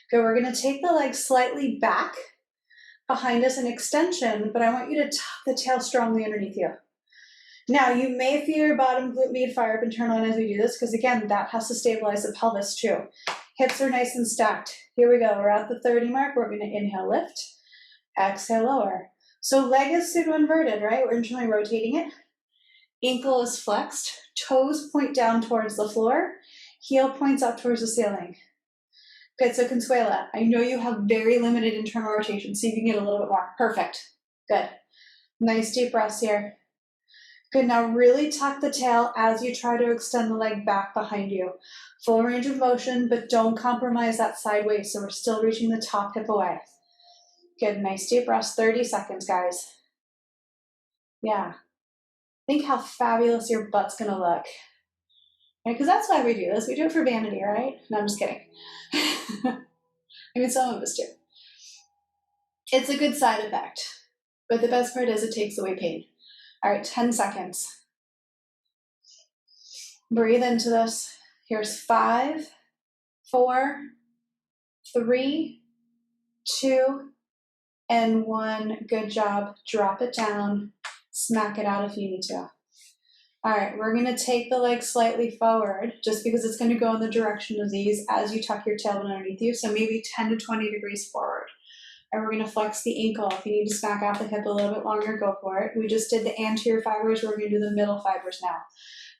S1: Okay, we're gonna take the legs slightly back behind us in extension, but I want you to tuck the tail strongly underneath you. Now, you may feel your bottom glute med fire up and turn on as we do this, because again, that has to stabilize the pelvis too. Hips are nice and stacked. Here we go, we're at the 30 mark. We're gonna inhale, lift, exhale, lower. So leg is pseudo-inverted, right? We're internally rotating it. Ankle is flexed, toes point down towards the floor, heel points up towards the ceiling. Good, so Consuela, I know you have very limited internal rotation, so you can get a little bit more. Perfect, good. Nice deep breaths here. Good, now really tuck the tail as you try to extend the leg back behind you. Full range of motion, but don't compromise that side waist, so we're still reaching the top hip away. Good, nice deep breaths, 30 seconds, guys. Yeah. Think how fabulous your butt's gonna look. Right, because that's why we do this. We do it for vanity, right? No, I'm just kidding. I mean, some of us do. It's a good side effect, but the best part is it takes away pain. All right, 10 seconds. Breathe into this. Here's 5, 4, 3, 2, and 1. Good job. Drop it down. Smack it out if you need to. All right, we're going to take the leg slightly forward just because it's going to go in the direction of these as you tuck your tailbone underneath you. So maybe 10 to 20 degrees forward. And we're going to flex the ankle. If you need to smack out the hip a little bit longer, go for it. We just did the anterior fibers. We're going to do the middle fibers now.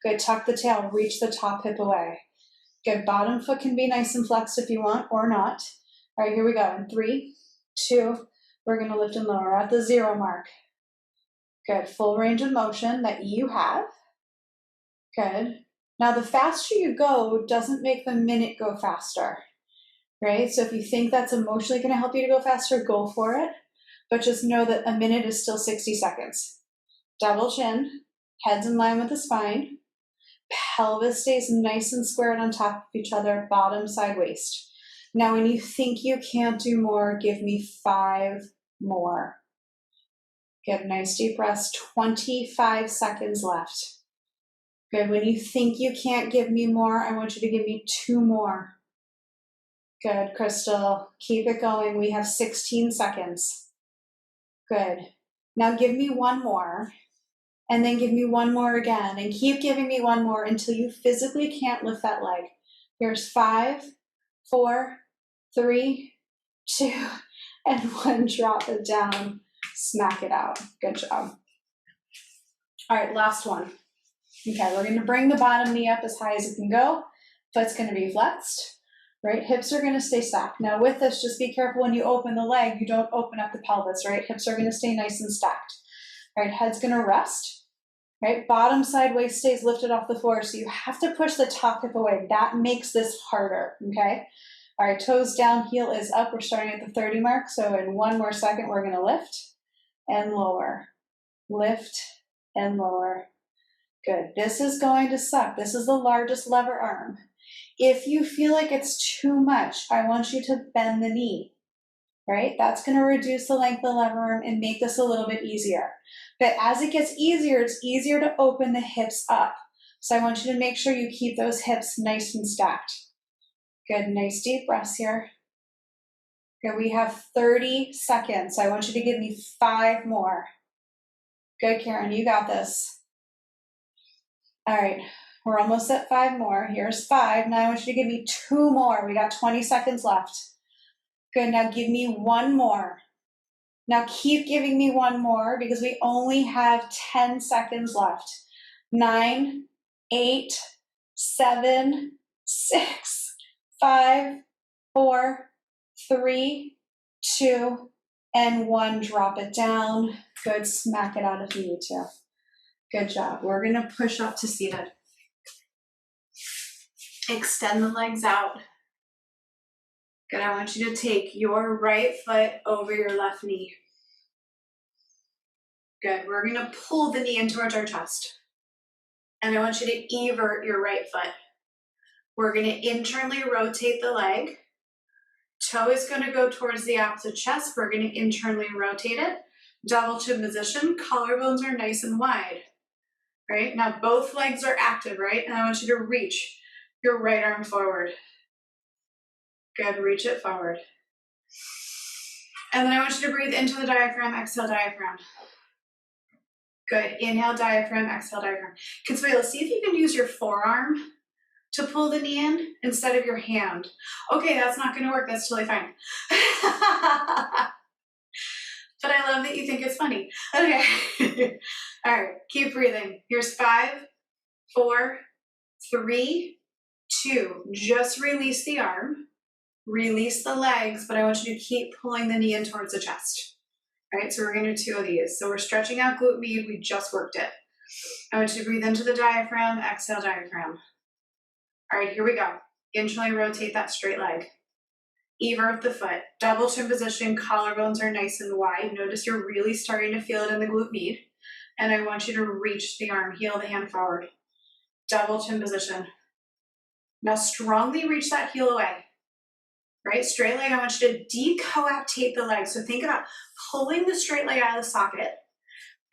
S1: Good. Tuck the tail. Reach the top hip away. Good. Bottom foot can be nice and flexed if you want or not. All right, here we go. In 3, 2, we're going to lift and lower at the 0 mark. Good. Full range of motion that you have. Good. Now, the faster you go doesn't make the minute go faster, right? So if you think that's emotionally going to help you to go faster, go for it. But just know that a minute is still 60 seconds. Double chin, head's in line with the spine. Pelvis stays nice and squared on top of each other, bottom side waist. Now, when you think you can't do more, give me 5 more. Get a nice deep breath, 25 seconds left. Good. When you think you can't give me more, I want you to give me 2 more. Good, Crystal. Keep it going. We have 16 seconds. Good. Now give me 1 more, and then give me 1 more again, and keep giving me 1 more until you physically can't lift that leg. Here's 5, 4, 3, 2, and 1. Drop it down. Smack it out. Good job. All right, last one. Okay, we're going to bring the bottom knee up as high as it can go. Foot's going to be flexed, right? Hips are going to stay stacked. Now with this, just be careful when you open the leg, you don't open up the pelvis, right? Hips are going to stay nice and stacked. All right, head's going to rest, right? Bottom side waist stays lifted off the floor, so you have to push the top hip away. That makes this harder, okay? All right, toes down, heel is up. We're starting at the 30 mark, so in 1 more second, we're going to lift and lower. Lift and lower. Good. This is going to suck. This is the largest lever arm. If you feel like it's too much, I want you to bend the knee, right? That's going to reduce the length of the lever arm and make this a little bit easier. But as it gets easier, it's easier to open the hips up. So I want you to make sure you keep those hips nice and stacked. Good. Nice deep breaths here. Good. We have 30 seconds. So I want you to give me 5 more. Good, Karen. You got this. All right, we're almost at 5 more. Here's 5. Now I want you to give me 2 more. We got 20 seconds left. Good, now give me 1 more. Now keep giving me 1 more because we only have 10 seconds left. 9, 8, 7, 6, 5, 4, 3, 2, and 1. Drop it down. Good, smack it out if you need to. Good job. We're going to push up to seated. Extend the legs out. Good. I want you to take your right foot over your left knee. Good. We're going to pull the knee in towards our chest. And I want you to evert your right foot. We're going to internally rotate the leg. Toe is going to go towards the opposite chest. We're going to internally rotate it. Double chin position. Collarbones are nice and wide. Right? Now both legs are active, right? And I want you to reach your right arm forward. Good, reach it forward. And then I want you to breathe into the diaphragm, exhale diaphragm. Good, inhale diaphragm, exhale diaphragm. Consuelo, see if you can use your forearm to pull the knee in instead of your hand. Okay, that's not gonna work, that's totally fine. But I love that you think it's funny. Okay. All right, keep breathing. Here's 5, 4, 3, 2. Just release the arm. Release the legs, but I want you to keep pulling the knee in towards the chest. All right, so we're going to do 2 of these. So we're stretching out glute med. We just worked it. I want you to breathe into the diaphragm, exhale diaphragm. All right, here we go. Internally rotate that straight leg. Evert the foot, double chin position, collarbones are nice and wide. Notice you're really starting to feel it in the glute med. And I want you to reach the arm, heel the hand forward. Double chin position. Now strongly reach that heel away. Right, straight leg, I want you to decoaptate the leg. So think about pulling the straight leg out of the socket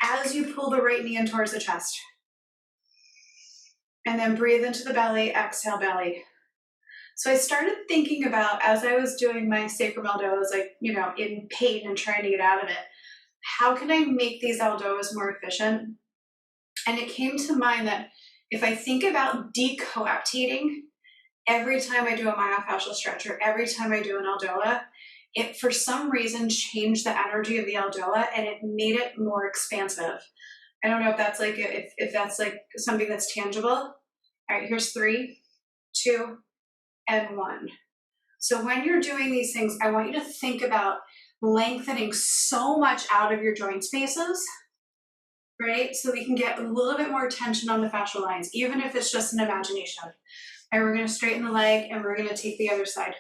S1: as you pull the right knee in towards the chest. And then breathe into the belly, exhale belly. So I started thinking about, as I was doing my sacrum Aldoas, like, you know, in pain and trying to get out of it, how can I make these Aldoas more efficient? And it came to mind that if I think about decoaptating every time I do a myofascial stretch or every time I do an Aldoa, it for some reason changed the energy of the Aldoa and it made it more expansive. I don't know if that's like if that's like something that's tangible. All right, here's 3, 2, and 1. So when you're doing these things, I want you to think about lengthening so much out of your joint spaces, right? So we can get a little bit more tension on the fascial lines, even if it's just an imagination. And we're gonna straighten the leg and we're gonna take the other side.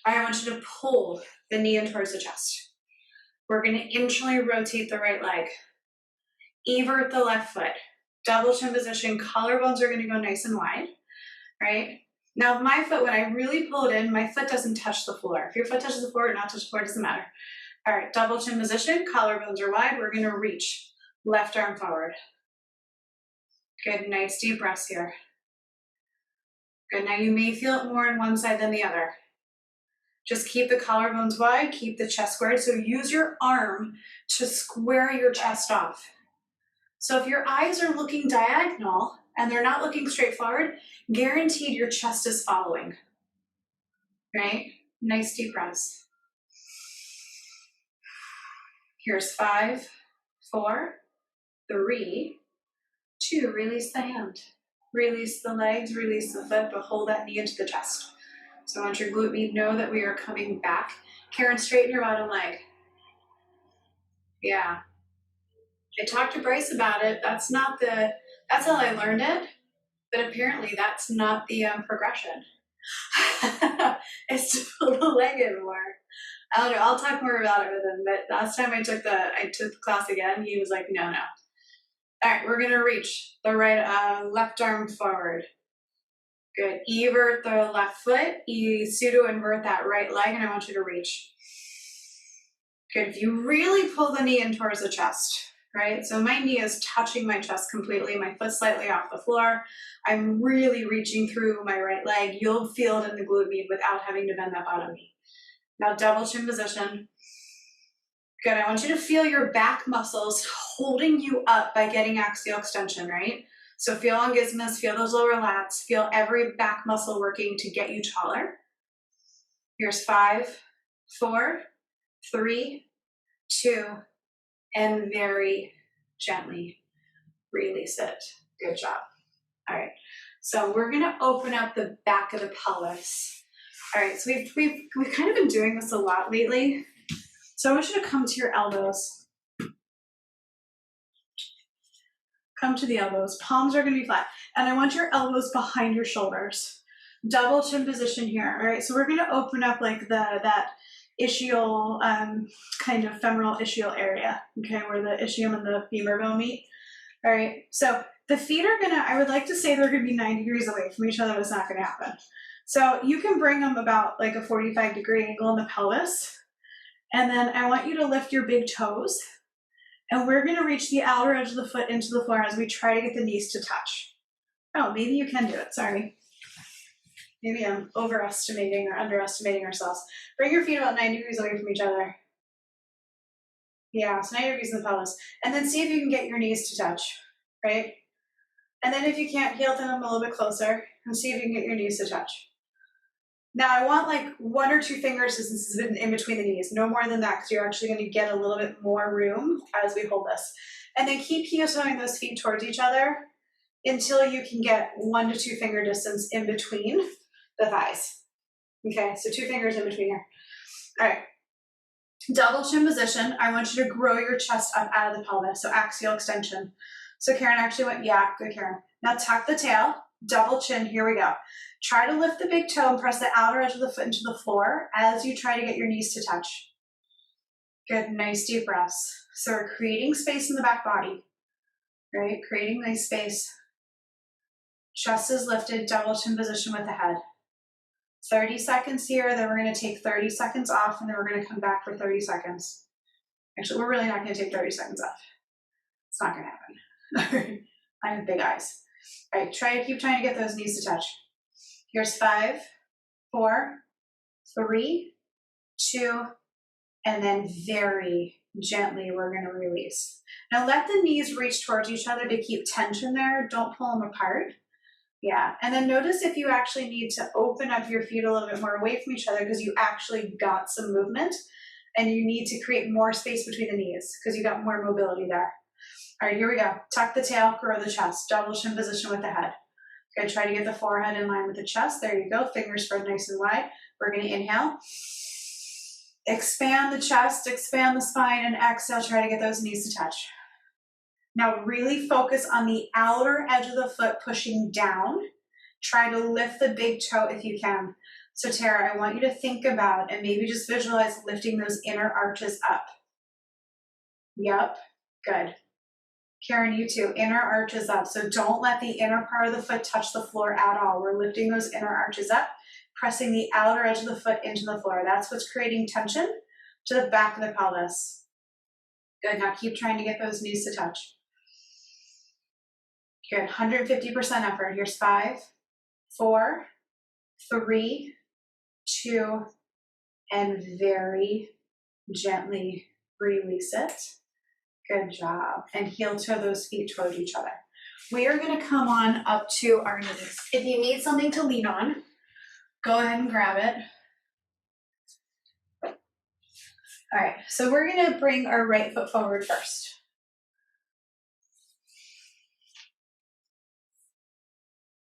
S1: I want you to pull the knee in towards the chest. We're gonna internally rotate the right leg. Evert the left foot. Double chin position, collarbones are gonna go nice and wide, right? Now my foot, when I really pull it in, my foot doesn't touch the floor. If your foot touches the floor or not touch the floor, it doesn't matter. All right, double chin position, collarbones are wide. We're gonna reach, left arm forward. Good, nice deep breaths here. Good, now you may feel it more on one side than the other. Just keep the collarbones wide, keep the chest squared. So use your arm to square your chest off. So if your eyes are looking diagonal and they're not looking straight forward, guaranteed your chest is following, right? Nice deep breaths. Here's 5, 4, 3, 2, release the hand. Release the legs, release the foot, but hold that knee into the chest. So I want your glute med know that we are coming back. Karen, straighten your bottom leg. Yeah. I talked to Bryce about it. That's how I learned it, but apparently that's not the progression. It's to pull the leg in more. I don't know, I'll talk more about it with him, but last time I took the class again, he was like, no. All right, we're gonna reach the right, left arm forward. Good, evert the left foot, pseudo invert that right leg, and I want you to reach. Good, if you really pull the knee in towards the chest, right? So my knee is touching my chest completely, my foot slightly off the floor. I'm really reaching through my right leg. You'll feel it in the glute med without having to bend that bottom knee. Now double chin position. Good, I want you to feel your back muscles holding you up by getting axial extension, right? So feel longissimus, feel those lower lats, feel every back muscle working to get you taller. Here's 5, 4, 3, 2, and very gently release it. Good job. All right, so we're gonna open up the back of the pelvis. All right, so we've kind of been doing this a lot lately. So I want you to come to your elbows. Come to the elbows. Palms are gonna be flat. And I want your elbows behind your shoulders. Double chin position here. All right, so we're gonna open up like that ischial, kind of femoral ischial area, okay, where the ischium and the femur bone meet. All right, so the feet are gonna, I would like to say they're gonna be 90 degrees away from each other, but it's not gonna happen. So you can bring them about like a 45-degree angle in the pelvis. And then I want you to lift your big toes. And we're gonna reach the outer edge of the foot into the floor as we try to get the knees to touch. Oh, maybe you can do it, sorry. Maybe I'm overestimating or underestimating ourselves. Bring your feet about 90 degrees away from each other. Yeah, so 90 degrees in the pelvis. And then see if you can get your knees to touch, right? And then if you can't, heel them a little bit closer and see if you can get your knees to touch. Now I want like 1 or 2 finger distances in between the knees, no more than that, because you're actually going to get a little bit more room as we hold this. And then keep heel-toeing those feet towards each other until you can get 1 to 2 finger distance in between the thighs. Okay, so 2 fingers in between here. All right, double chin position. I want you to grow your chest up out of the pelvis, so axial extension. So Karen actually went, yeah, good Karen. Now tuck the tail, double chin, here we go. Try to lift the big toe and press the outer edge of the foot into the floor as you try to get your knees to touch. Good, nice deep breaths. So we're creating space in the back body, right? Creating nice space. Chest is lifted, double chin position with the head. 30 seconds here, then we're gonna take 30 seconds off, and then we're gonna come back for 30 seconds. Actually, we're really not gonna take 30 seconds off. It's not gonna happen. I have big eyes. All right, keep trying to get those knees to touch. Here's 5, 4, 3, 2, and then very gently we're going to release. Now let the knees reach towards each other to keep tension there. Don't pull them apart. Yeah, and then notice if you actually need to open up your feet a little bit more away from each other because you actually got some movement and you need to create more space between the knees because you got more mobility there. All right, here we go. Tuck the tail, grow the chest, double chin position with the head. Good, try to get the forehead in line with the chest. There you go, fingers spread nice and wide. We're gonna inhale. Expand the chest, expand the spine, and exhale, try to get those knees to touch. Now really focus on the outer edge of the foot pushing down. Try to lift the big toe if you can. So Tara, I want you to think about and maybe just visualize lifting those inner arches up. Yep, good. Karen, you too, inner arches up. So don't let the inner part of the foot touch the floor at all. We're lifting those inner arches up, pressing the outer edge of the foot into the floor. That's what's creating tension to the back of the pelvis. Good, now keep trying to get those knees to touch. Good, 150% effort. Here's 5, 4, 3, 2, and very gently release it. Good job. And heel toe those feet towards each other. We are going to come on up to our knees. If you need something to lean on, go ahead and grab it. All right, so we're going to bring our right foot forward first.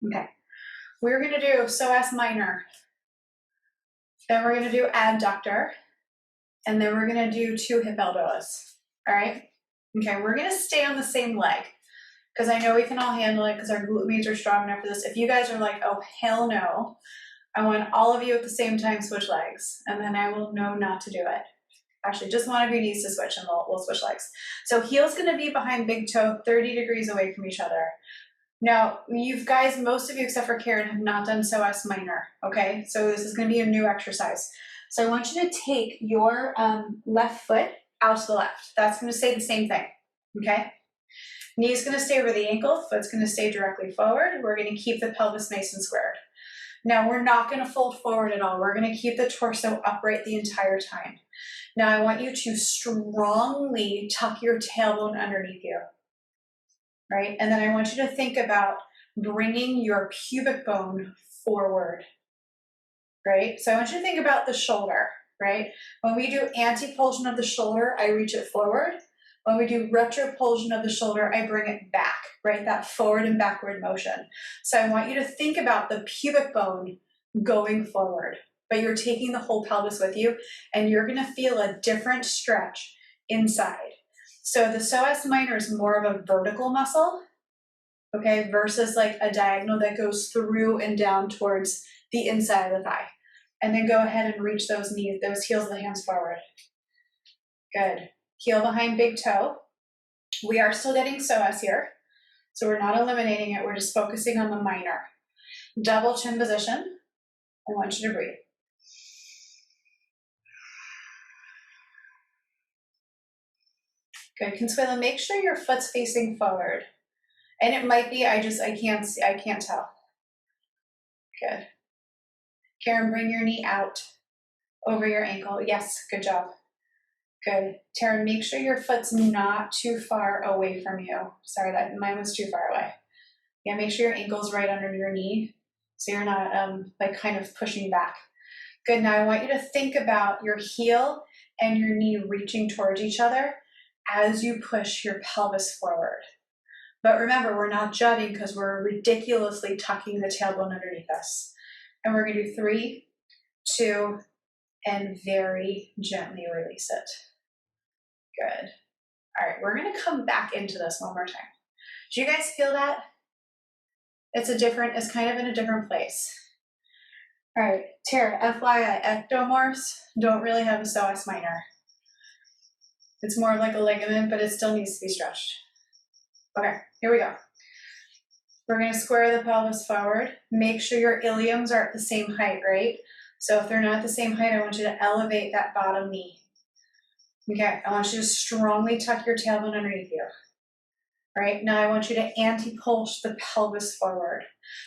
S1: Okay, we're going to do psoas minor. Then we're going to do adductor. And then we're going to do 2 hip elbows. All right? Okay, we're going to stay on the same leg because I know we can all handle it because our glutes are strong enough for this. If you guys are like, oh, hell no, I want all of you at the same time switch legs, and then I will know not to do it. Actually, just one of you needs to switch, and we'll switch legs. So heel's going to be behind big toe, 30 degrees away from each other. Now, you guys, most of you except for Karen, have not done psoas minor, okay? So this is going to be a new exercise. So I want you to take your left foot out to the left. That's going to stay the same thing, okay? Knee's going to stay over the ankle, foot's going to stay directly forward. We're going to keep the pelvis nice and squared. Now, we're not going to fold forward at all. We're going to keep the torso upright the entire time. Now, I want you to strongly tuck your tailbone underneath you, right? And then I want you to think about bringing your pubic bone forward, right? So I want you to think about the shoulder, right? When we do antepulsion of the shoulder, I reach it forward. When we do retropulsion of the shoulder, I bring it back, right? That forward and backward motion. So I want you to think about the pubic bone going forward, but you're taking the whole pelvis with you, and you're gonna feel a different stretch inside. So the psoas minor is more of a vertical muscle, okay, versus like a diagonal that goes through and down towards the inside of the thigh. And then go ahead and reach those knees, those heels of the hands forward. Good. Heel behind big toe. We are still getting psoas here, so we're not eliminating it. We're just focusing on the minor. Double chin position. I want you to breathe. Good. Consuelo, make sure your foot's facing forward. And it might be, I can't see, I can't tell. Good. Karen, bring your knee out over your ankle. Yes, good job. Good. Tara, make sure your foot's not too far away from you. Sorry, that mine was too far away. Yeah, make sure your ankle's right under your knee so you're not like kind of pushing back. Good. Now I want you to think about your heel and your knee reaching towards each other as you push your pelvis forward. But remember, we're not jutting because we're ridiculously tucking the tailbone underneath us. And we're going to do 3, 2, and very gently release it. Good. All right, we're going to come back into this one more time. Do you guys feel that? It's kind of in a different place. All right, Tara, FYI, ectomorphs don't really have a psoas minor. It's more like a ligament, but it still needs to be stretched. Okay, here we go. We're going to square the pelvis forward. Make sure your iliums are at the same height, right? So if they're not the same height, I want you to elevate that bottom knee. Okay, I want you to strongly tuck your tailbone underneath you. right? Now I want you to anti-push the pelvis forward.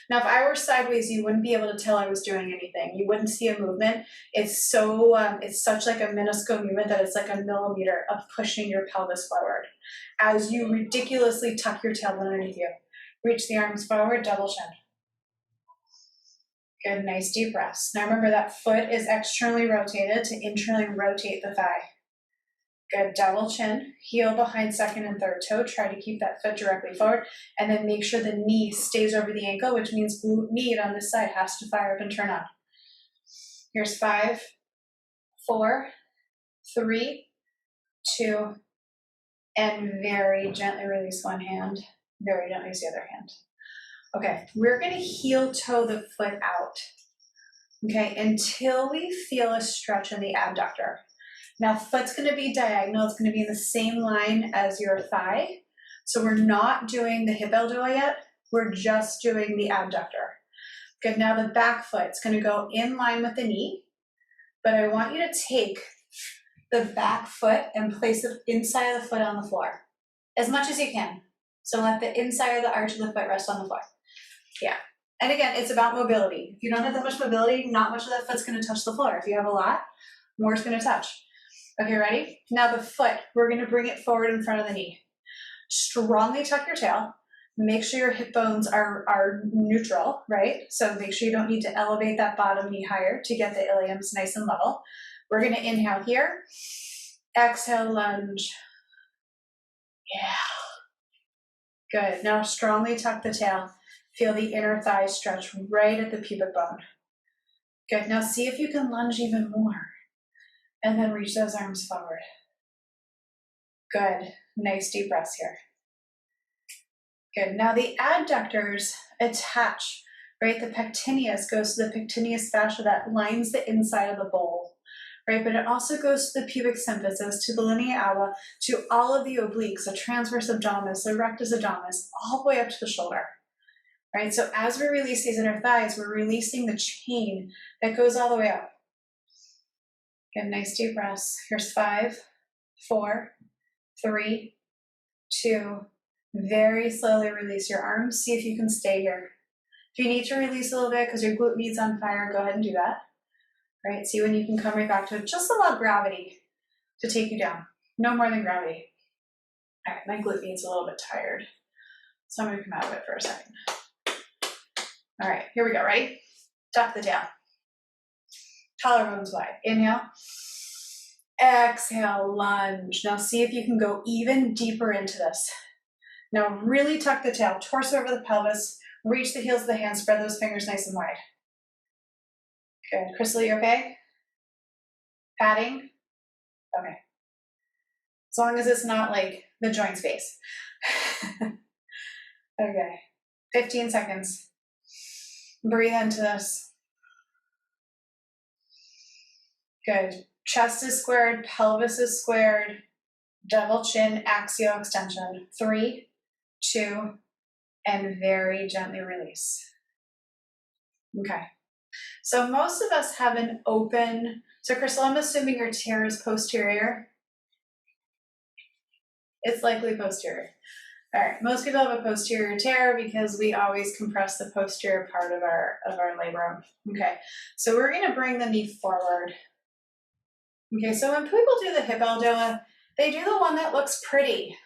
S1: Now, if I were sideways, you wouldn't be able to tell I was doing anything. You wouldn't see a movement. It's such like a minuscule movement that it's like a millimeter of pushing your pelvis forward as you ridiculously tuck your tailbone underneath you. Reach the arms forward, double chin. Good, nice deep breaths. Now remember that foot is externally rotated to internally rotate the thigh. Good, double chin, heel behind second and third toe. Try to keep that foot directly forward, and then make sure the knee stays over the ankle, which means glute med on this side has to fire up and turn on. Here's 5, 4, 3, 2, and very gently release one hand, very gently use the other hand. Okay, we're gonna heel toe the foot out, okay, until we feel a stretch in the abductor. Now, foot's going to be diagonal. It's going to be in the same line as your thigh. So we're not doing the hip elbow yet. We're just doing the abductor. Good. Now the back foot's going to go in line with the knee, but I want you to take the back foot and place it inside of the foot on the floor as much as you can. So let the inside of the arch of the foot rest on the floor. Yeah. And again, it's about mobility. If you don't have that much mobility, not much of that foot's going to touch the floor. If you have a lot, more is going to touch. Okay, ready? Now the foot, we're going to bring it forward in front of the knee. Strongly tuck your tail. Make sure your hip bones are neutral, right? So make sure you don't need to elevate that bottom knee higher to get the iliums nice and level. We're going to inhale here. Exhale, lunge. Yeah. Good. Now strongly tuck the tail. Feel the inner thigh stretch right at the pubic bone. Good. Now see if you can lunge even more. And then reach those arms forward. Good. Nice deep breaths here. Good. Now the adductors attach, right? The pectineus goes to the pectineus fascia that lines the inside of the bowl, right? But it also goes to the pubic symphysis, to the linea alba, to all of the obliques, the transverse abdominis, the rectus abdominis, all the way up to the shoulder, right? So as we release these inner thighs, we're releasing the chain that goes all the way up. Good, nice deep breaths. Here's 5, 4, 3, 2. Very slowly release your arms. See if you can stay here. If you need to release a little bit because your glute med's on fire, go ahead and do that. Right? See when you can come right back to it. Just allow gravity to take you down. No more than gravity. All right, my glute med's a little bit tired. So I'm going to come out of it for a second. All right, here we go. Ready? Tuck the tail. Collarbones wide. Inhale. Exhale, lunge. Now see if you can go even deeper into this. Now really tuck the tail, torso over the pelvis, reach the heels of the hands, spread those fingers nice and wide. Good. Crystal, you okay? Padding? Okay. As long as it's not like the joint space. Okay. 15 seconds. Breathe into this. Good. Chest is squared, pelvis is squared, double chin, axial extension. 3, 2, and very gently release. Okay. So most of us have an open, so Crystal, I'm assuming your tear is posterior. It's likely posterior. All right, most people have a posterior tear because we always compress the posterior part of our labrum. Okay, so we're gonna bring the knee forward. Okay, so when people do the hip elbow, they do the one that looks pretty.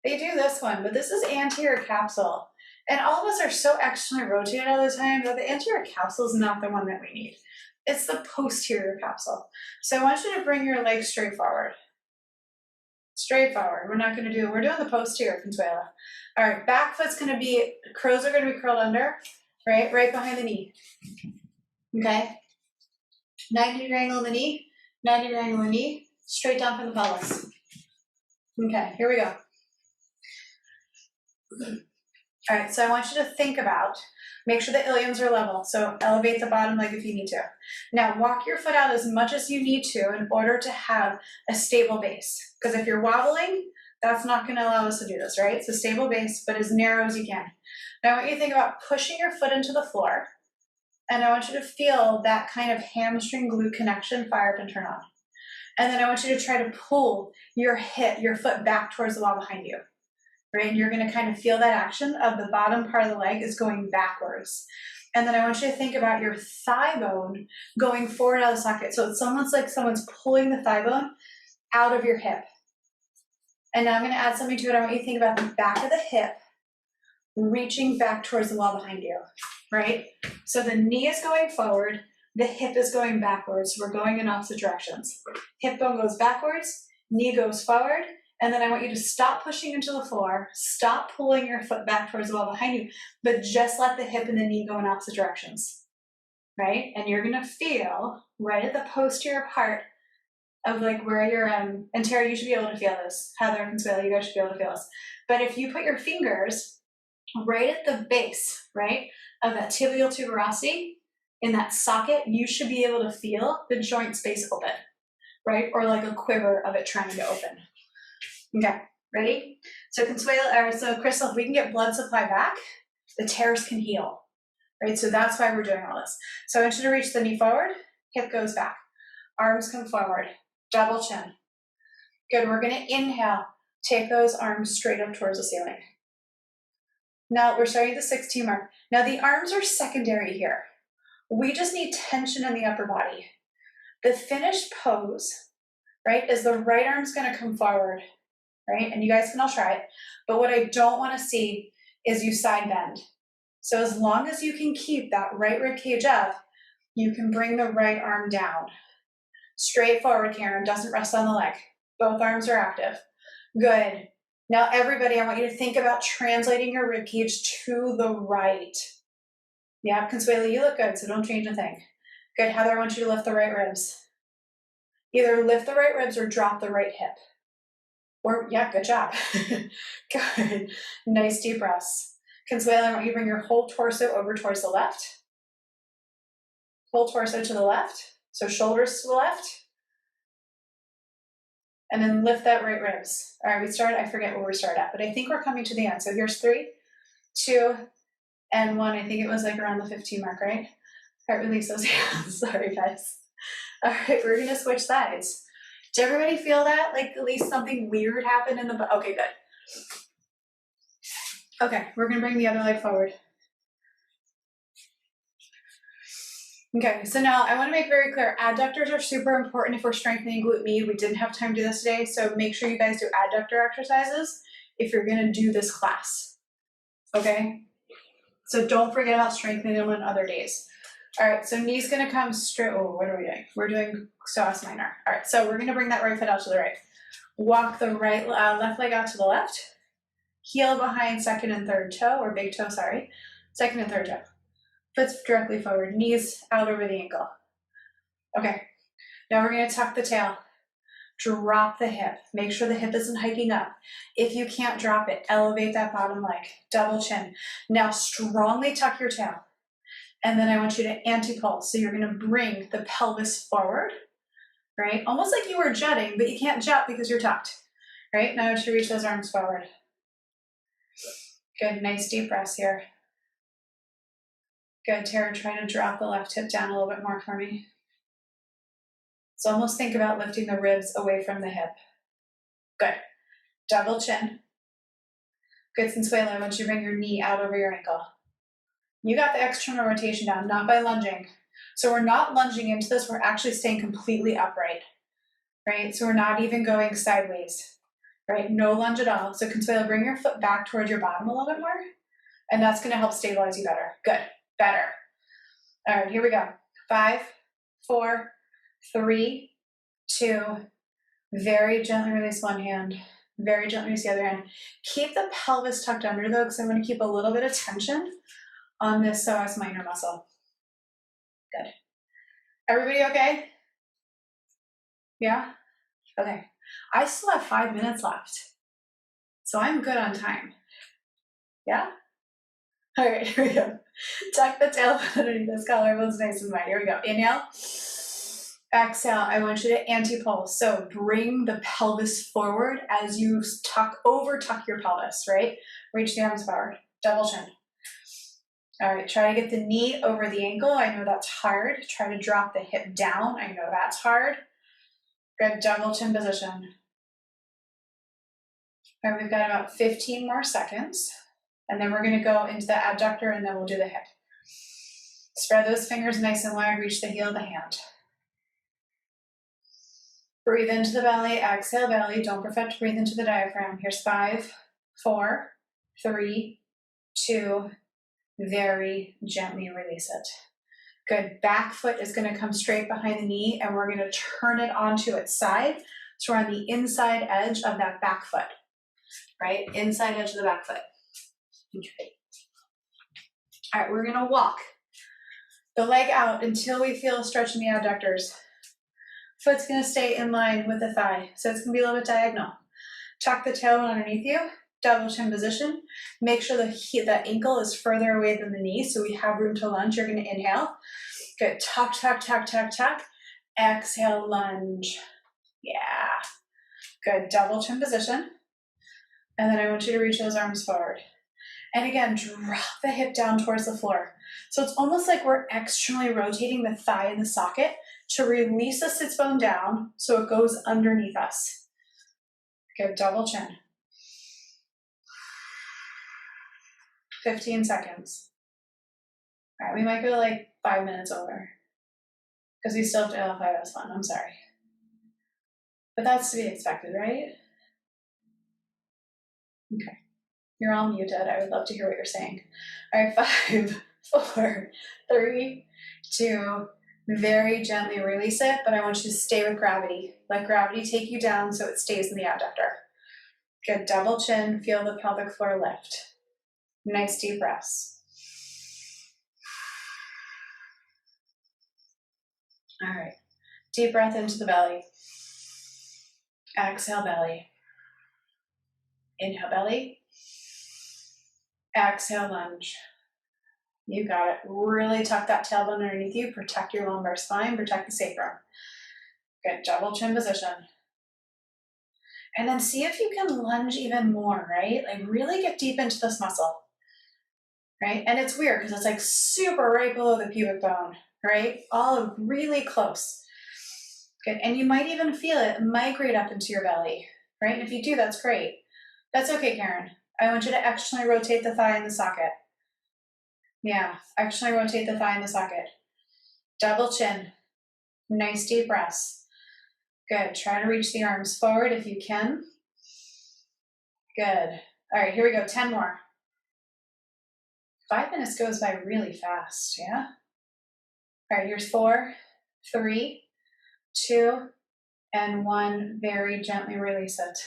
S1: They do this one, but this is anterior capsule. And all of us are so externally rotated all the time that the anterior capsule is not the one that we need. It's the posterior capsule. So I want you to bring your legs straight forward. Straight forward. We're not going to do, we're doing the posterior, Consuela. All right, back foot's going to be, crows are going to be curled under, right? Right behind the knee. Okay? 90-degree angle in the knee, 90-degree angle in the knee, straight down from the pelvis. Okay, here we go. All right, so I want you to think about, make sure the iliums are level. So elevate the bottom leg if you need to. Now walk your foot out as much as you need to in order to have a stable base. Because if you're wobbling, that's not going to allow us to do this, right? So stable base, but as narrow as you can. Now I want you to think about pushing your foot into the floor. And I want you to feel that kind of hamstring glute connection fire up and turn on. And then I want you to try to pull your hip, your foot back towards the wall behind you. right? And you're gonna kind of feel that action of the bottom part of the leg is going backwards. And then I want you to think about your thigh bone going forward out of the socket. So it's almost like someone's pulling the thigh bone out of your hip. And now I'm gonna add something to it. I want you to think about the back of the hip reaching back towards the wall behind you, right? So the knee is going forward, the hip is going backwards. We're going in opposite directions. Hip bone goes backwards, knee goes forward, and then I want you to stop pushing into the floor, stop pulling your foot back towards the wall behind you, but just let the hip and the knee go in opposite directions, right? And you're gonna feel right at the posterior part of like where you're, and Tara, you should be able to feel this. Heather and Consuelo, you guys should be able to feel this. But if you put your fingers right at the base, right, of that tibial tuberosity, in that socket, you should be able to feel the joint space open, right? Or like a quiver of it trying to open. Okay, ready? So Crystal, if we can get blood supply back, the tears can heal, right? So that's why we're doing all this. So I want you to reach the knee forward, hip goes back, arms come forward, double chin. Good, we're gonna inhale, take those arms straight up towards the ceiling. Now we're starting at the 16 mark. Now the arms are secondary here. We just need tension in the upper body. The finished pose, right, is the right arm's gonna come forward, right? And you guys can all try it. But what I don't wanna see is you side bend. So as long as you can keep that right rib cage up, you can bring the right arm down. Straight forward, Karen, doesn't rest on the leg. Both arms are active. Good. Now everybody, I want you to think about translating your rib cage to the right. Yeah, Consuelo, you look good, so don't change a thing. Good, Heather, I want you to lift the right ribs. Either lift the right ribs or drop the right hip. Or, yeah, good job. Good, nice deep breaths. Consuelo, I want you to bring your whole torso over towards the left. Whole torso to the left, so shoulders to the left. And then lift that right ribs. All right, we start, I forget where we start at, but I think we're coming to the end. So here's 3, 2, and 1. I think it was like around the 15 mark, right? All right, release those hands. Sorry, guys. All right, we're gonna switch sides. Did everybody feel that? Like at least something weird happened in the butt? Okay, good. Okay, we're gonna bring the other leg forward. Okay, so now I wanna make very clear, adductors are super important if we're strengthening glute med. We didn't have time to do this today, so make sure you guys do adductor exercises if you're gonna do this class, okay? So don't forget about strengthening them on other days. All right, so knee's gonna come straight, oh, what are we doing? We're doing psoas minor. All right, so we're gonna bring that right foot out to the right. Walk the right, left leg out to the left. Heel behind second and third toe, or big toe, sorry. Second and third toe. Foot's directly forward, knees out over the ankle. Okay, now we're gonna tuck the tail. Drop the hip. Make sure the hip isn't hiking up. If you can't drop it, elevate that bottom leg. Double chin. Now strongly tuck your tail. And then I want you to anti-pulse. So you're gonna bring the pelvis forward, right? Almost like you were jutting, but you can't jut because you're tucked, right? Now I want you to reach those arms forward. Good, nice deep breaths here. Good, Tara, try to drop the left hip down a little bit more for me. So almost think about lifting the ribs away from the hip. Good, double chin. Good, Consuelo, I want you to bring your knee out over your ankle. You got the external rotation down, not by lunging. So we're not lunging into this, we're actually staying completely upright, right? So we're not even going sideways, right? No lunge at all. So Consuelo, bring your foot back towards your bottom a little bit more, and that's gonna help stabilize you better. Good, better. All right, here we go. 5, 4, 3, 2, very gently release one hand, very gently release the other hand. Keep the pelvis tucked under though, because I'm gonna keep a little bit of tension on this psoas minor muscle. Good. Everybody okay? Yeah? Okay. I still have 5 minutes left, so I'm good on time. Yeah? All right, here we go. Tuck the tailbone underneath this collarbone's nice and wide. Here we go. Inhale. Exhale. I want you to anti-pulse. So bring the pelvis forward as you over-tuck your pelvis, right? Reach the arms forward. Double chin. All right, try to get the knee over the ankle. I know that's hard. Try to drop the hip down. I know that's hard. Good, double chin position. All right, we've got about 15 more seconds. And then we're gonna go into the abductor and then we'll do the hip. Spread those fingers nice and wide, reach the heel of the hand. Breathe into the belly, exhale belly. Don't forget to breathe into the diaphragm. Here's 5, 4, 3, 2, very gently release it. Good, back foot is gonna come straight behind the knee and we're gonna turn it onto its side. So we're on the inside edge of that back foot, right? Inside edge of the back foot. Okay. All right, we're gonna walk the leg out until we feel a stretch in the abductors. Foot's gonna stay in line with the thigh, so it's gonna be a little bit diagonal. Tuck the tailbone underneath you, double chin position. Make sure the ankle is further away than the knee, so we have room to lunge. You're gonna inhale. Good, tuck, tuck, tuck, tuck, tuck. Exhale, lunge. Yeah. Good, double chin position. And then I want you to reach those arms forward. And again, drop the hip down towards the floor. So it's almost like we're externally rotating the thigh in the socket to release the sits bone down so it goes underneath us. Good, double chin. 15 seconds. All right, we might go like 5 minutes over because we still have to L5S1, I'm sorry. But that's to be expected, right? Okay. You're all muted. I would love to hear what you're saying. All right, 5, 4, 3, 2, very gently release it, but I want you to stay with gravity. Let gravity take you down so it stays in the abductor. Good, double chin, feel the pelvic floor lift. Nice deep breaths. All right, deep breath into the belly. Exhale belly. Inhale belly. Exhale lunge. You got it. Really tuck that tailbone underneath you. Protect your lumbar spine. Protect the sacrum. Good. Double chin position. And then see if you can lunge even more, right? Like really get deep into this muscle, right? And it's weird because it's like super right below the pubic bone, right? All really close. Good. And you might even feel it migrate up into your belly, right? And if you do, that's great. That's okay, Karen. I want you to externally rotate the thigh in the socket. Yeah, externally rotate the thigh in the socket. Double chin. Nice deep breaths. Good. Try to reach the arms forward if you can. Good. All right, here we go. 10 more. 5 minutes goes by really fast, yeah? All right, here's 4, 3, 2, and 1. Very gently release it.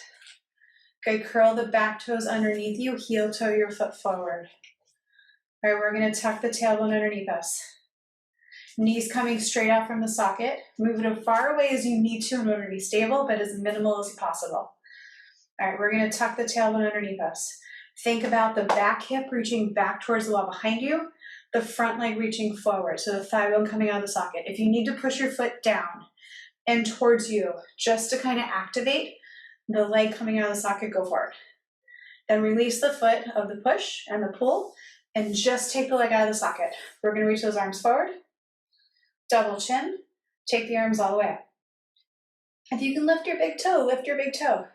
S1: Good. Curl the back toes underneath you. Heel toe your foot forward. All right, we're going to tuck the tailbone underneath us. Knees coming straight out from the socket. Move it as far away as you need to in order to be stable, but as minimal as possible. All right, we're going to tuck the tailbone underneath us. Think about the back hip reaching back towards the wall behind you, the front leg reaching forward, so the thigh bone coming out of the socket. If you need to push your foot down and towards you, just to kind of activate the leg coming out of the socket, go for it. Then release the foot of the push and the pull, and just take the leg out of the socket. We're going to reach those arms forward. Double chin. Take the arms all the way up. If you can lift your big toe, lift your big toe.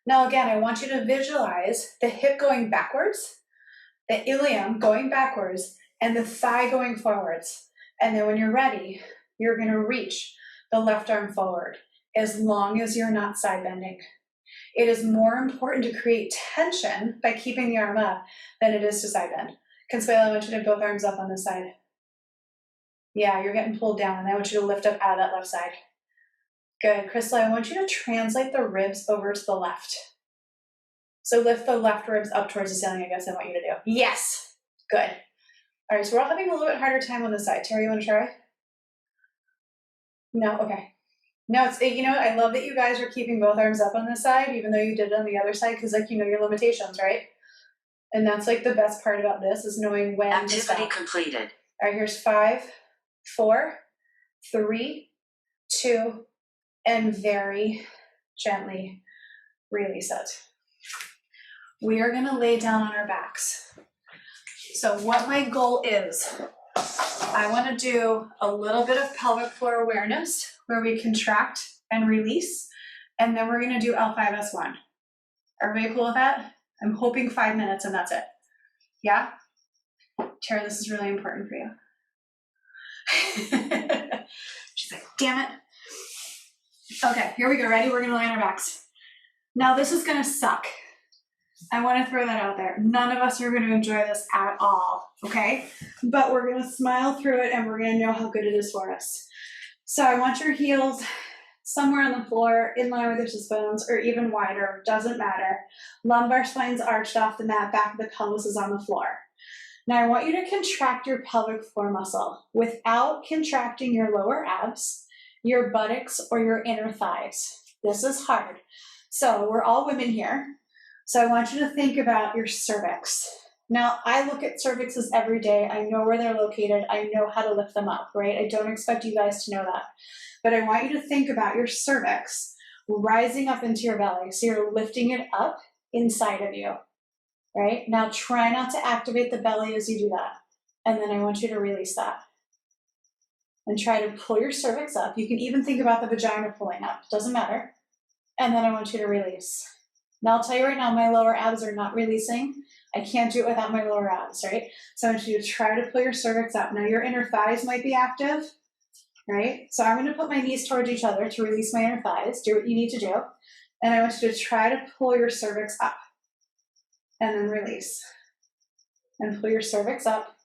S1: Now again, I want you to visualize the hip going backwards, the ilium going backwards, and the thigh going forwards. And then when you're ready, you're going to reach the left arm forward, as long as you're not side bending. It is more important to create tension by keeping the arm up than it is to side bend. Consuelo, I want you to have both arms up on this side. Yeah, you're getting pulled down, and I want you to lift up out of that left side. Good. Crystal, I want you to translate the ribs over to the left. So lift the left ribs up towards the ceiling, I guess I want you to do. Yes. Good. All right, so we're all having a little bit harder time on this side. Terry, you want to try? No? Okay. No, it's, you know, I love that you guys are keeping both arms up on this side, even though you did it on the other side, because like, you know your limitations, right? And that's like the best part about this is knowing when to stop.
S2: Activity completed.
S1: All right, here's 5, 4, 3, 2, and very gently release it. We are gonna lay down on our backs. So what my goal is, I wanna do a little bit of pelvic floor awareness where we contract and release, and then we're gonna do L5S1. Everybody cool with that? I'm hoping 5 minutes and that's it. Yeah? Tara, this is really important for you. She's like, damn it. Okay, here we go. Ready? We're gonna lie on our backs. Now this is gonna suck. I wanna throw that out there. None of us are gonna enjoy this at all, okay? But we're gonna smile through it and we're gonna know how good it is for us. So I want your heels somewhere on the floor, in line with your sit bones, or even wider, doesn't matter. Lumbar spine's arched off the mat, back of the pelvis is on the floor. Now I want you to contract your pelvic floor muscle without contracting your lower abs, your buttocks, or your inner thighs. This is hard. So we're all women here. So I want you to think about your cervix. Now I look at cervixes every day. I know where they're located. I know how to lift them up, right? I don't expect you guys to know that. But I want you to think about your cervix rising up into your belly. So you're lifting it up inside of you, right? Now try not to activate the belly as you do that. And then I want you to release that. And try to pull your cervix up. You can even think about the vagina pulling up, doesn't matter. And then I want you to release. Now I'll tell you right now, my lower abs are not releasing. I can't do it without my lower abs, right? So I want you to try to pull your cervix up. Now your inner thighs might be active, right? So I'm gonna put my knees towards each other to release my inner thighs. Do what you need to do. And I want you to try to pull your cervix up and then release. And pull your cervix up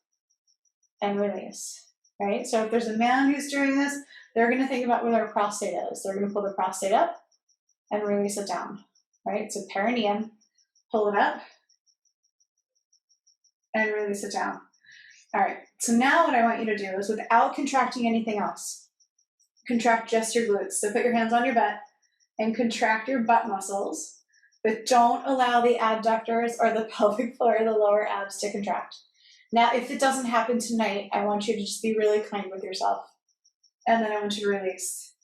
S1: and release. Right? So if there's a man who's doing this, they're going to think about where their prostate is. They're going to pull the prostate up and release it down. Right? So perineum, pull it up and release it down. All right. So now what I want you to do is, without contracting anything else, contract just your glutes. So put your hands on your butt and contract your butt muscles, but don't allow the adductors or the pelvic floor or the lower abs to contract. Now, if it doesn't happen tonight, I want you to just be really kind with yourself. And then I want you to release.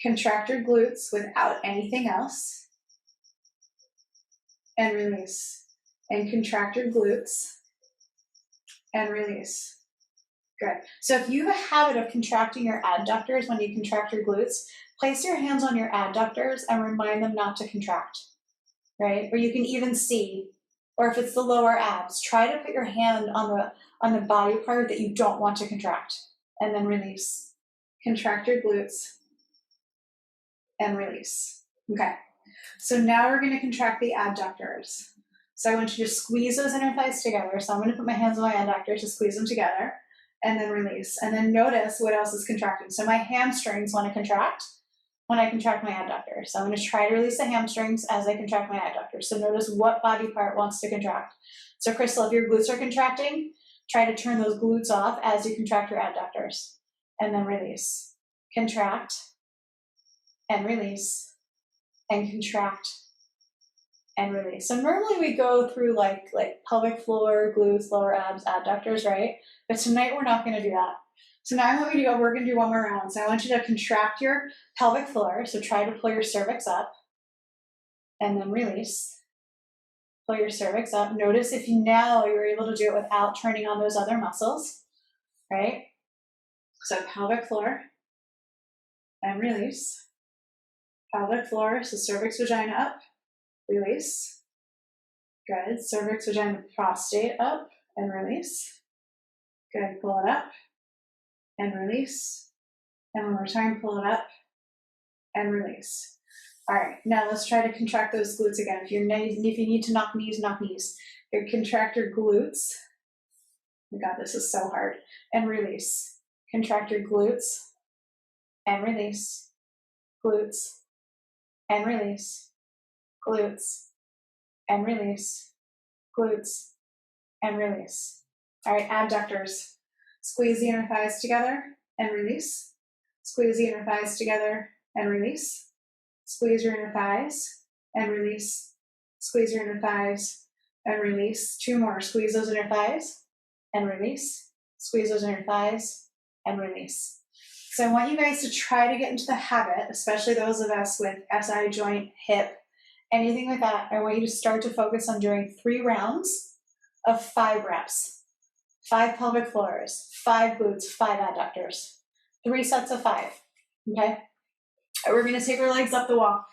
S1: Contract your glutes without anything else. And release. And contract your glutes. And release. Good. So if you have a habit of contracting your adductors when you contract your glutes, place your hands on your adductors and remind them not to contract. Right? Or you can even see, or if it's the lower abs, try to put your hand on the body part that you don't want to contract, and then release. Contract your glutes and release. Okay. So now we're going to contract the adductors. So I want you to squeeze those inner thighs together. So I'm going to put my hands on my adductors to squeeze them together and then release. And then notice what else is contracting. So my hamstrings want to contract when I contract my adductors. So I'm going to try to release the hamstrings as I contract my adductors. So notice what body part wants to contract. So Crystal, if your glutes are contracting, try to turn those glutes off as you contract your adductors. And then release. Contract and release and contract and release. So normally we go through like pelvic floor, glutes, lower abs, adductors, right? But tonight we're not going to do that. So now I want you to go, we're going to do one more round. So I want you to contract your pelvic floor. So try to pull your cervix up and then release. Pull your cervix up. Notice if you're able to do it without turning on those other muscles, right? So pelvic floor and release. Pelvic floor, so cervix, vagina up, release. Good. Cervix, vagina, prostate up and release. Good. Pull it up and release. And one more time, pull it up and release. All right, now let's try to contract those glutes again. If you need to knock knees, knock knees. You contract your glutes. Oh my God, this is so hard. And release. Contract your glutes and release. Glutes and release. Glutes and release. Glutes and release. All right, adductors. Squeeze the inner thighs together and release. Squeeze the inner thighs together and release. Squeeze your inner thighs and release. Squeeze your inner thighs and release. Two more. Squeeze those inner thighs and release. Squeeze those inner thighs and release. So I want you guys to try to get into the habit, especially those of us with SI joint, hip, anything like that. I want you to start to focus on doing 3 rounds of 5 reps. 5 pelvic floors, 5 glutes, 5 adductors. 3 sets of 5, okay? We're gonna take our legs up the wall.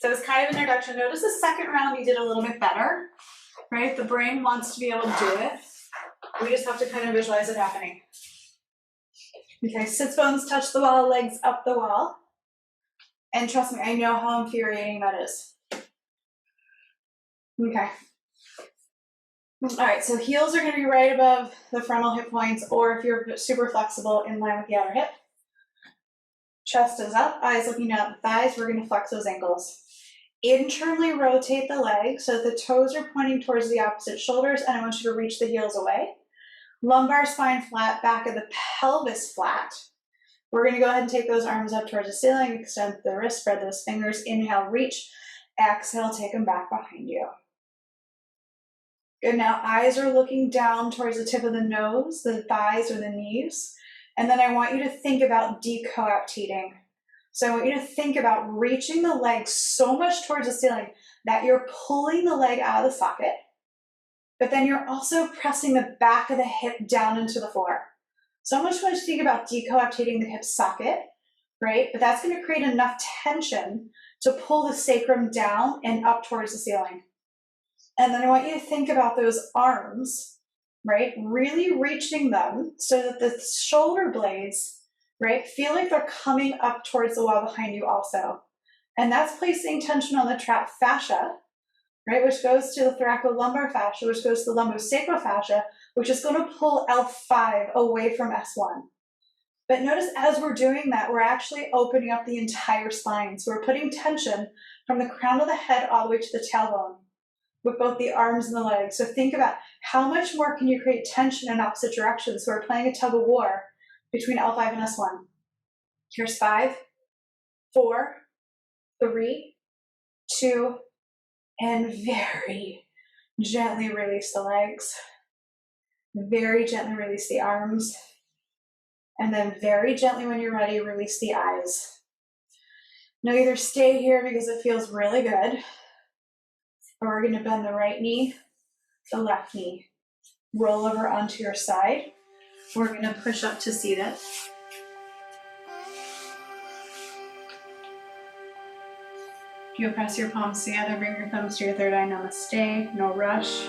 S1: So it's kind of an introduction. Notice the second round you did a little bit better, right? The brain wants to be able to do it. We just have to kind of visualize it happening. Okay, sits bones touch the wall, legs up the wall. And trust me, I know how infuriating that is. Okay. All right, so heels are gonna be right above the frontal hip points, or if you're super flexible, in line with the outer hip. Chest is up, eyes looking down at the thighs. We're gonna flex those ankles. Internally rotate the legs so that the toes are pointing towards the opposite shoulders, and I want you to reach the heels away. Lumbar spine flat, back of the pelvis flat. We're gonna go ahead and take those arms up towards the ceiling, extend the wrist, spread those fingers, inhale, reach, exhale, take them back behind you. Good, now eyes are looking down towards the tip of the nose, the thighs or the knees. And then I want you to think about decoaptating. So I want you to think about reaching the leg so much towards the ceiling that you're pulling the leg out of the socket, but then you're also pressing the back of the hip down into the floor. So I want you to think about decoaptating the hip socket, right? But that's gonna create enough tension to pull the sacrum down and up towards the ceiling. And then I want you to think about those arms, right? Really reaching them so that the shoulder blades, right, feel like they're coming up towards the wall behind you also. And that's placing tension on the trap fascia, right, which goes to the thoracolumbar fascia, which goes to the lumbosacral fascia, which is going to pull L5 away from S1. But notice as we're doing that, we're actually opening up the entire spine. So we're putting tension from the crown of the head all the way to the tailbone with both the arms and the legs. So think about how much more can you create tension in opposite directions. So we're playing a tug of war between L5 and S1. Here's 5, 4, 3, 2, and very gently release the legs. Very gently release the arms. And then very gently, when you're ready, release the eyes. Now either stay here because it feels really good, or we're gonna bend the right knee, the left knee. Roll over onto your side. We're gonna push up to seated. You'll press your palms together, bring your thumbs to your third eye, namaste, no rush.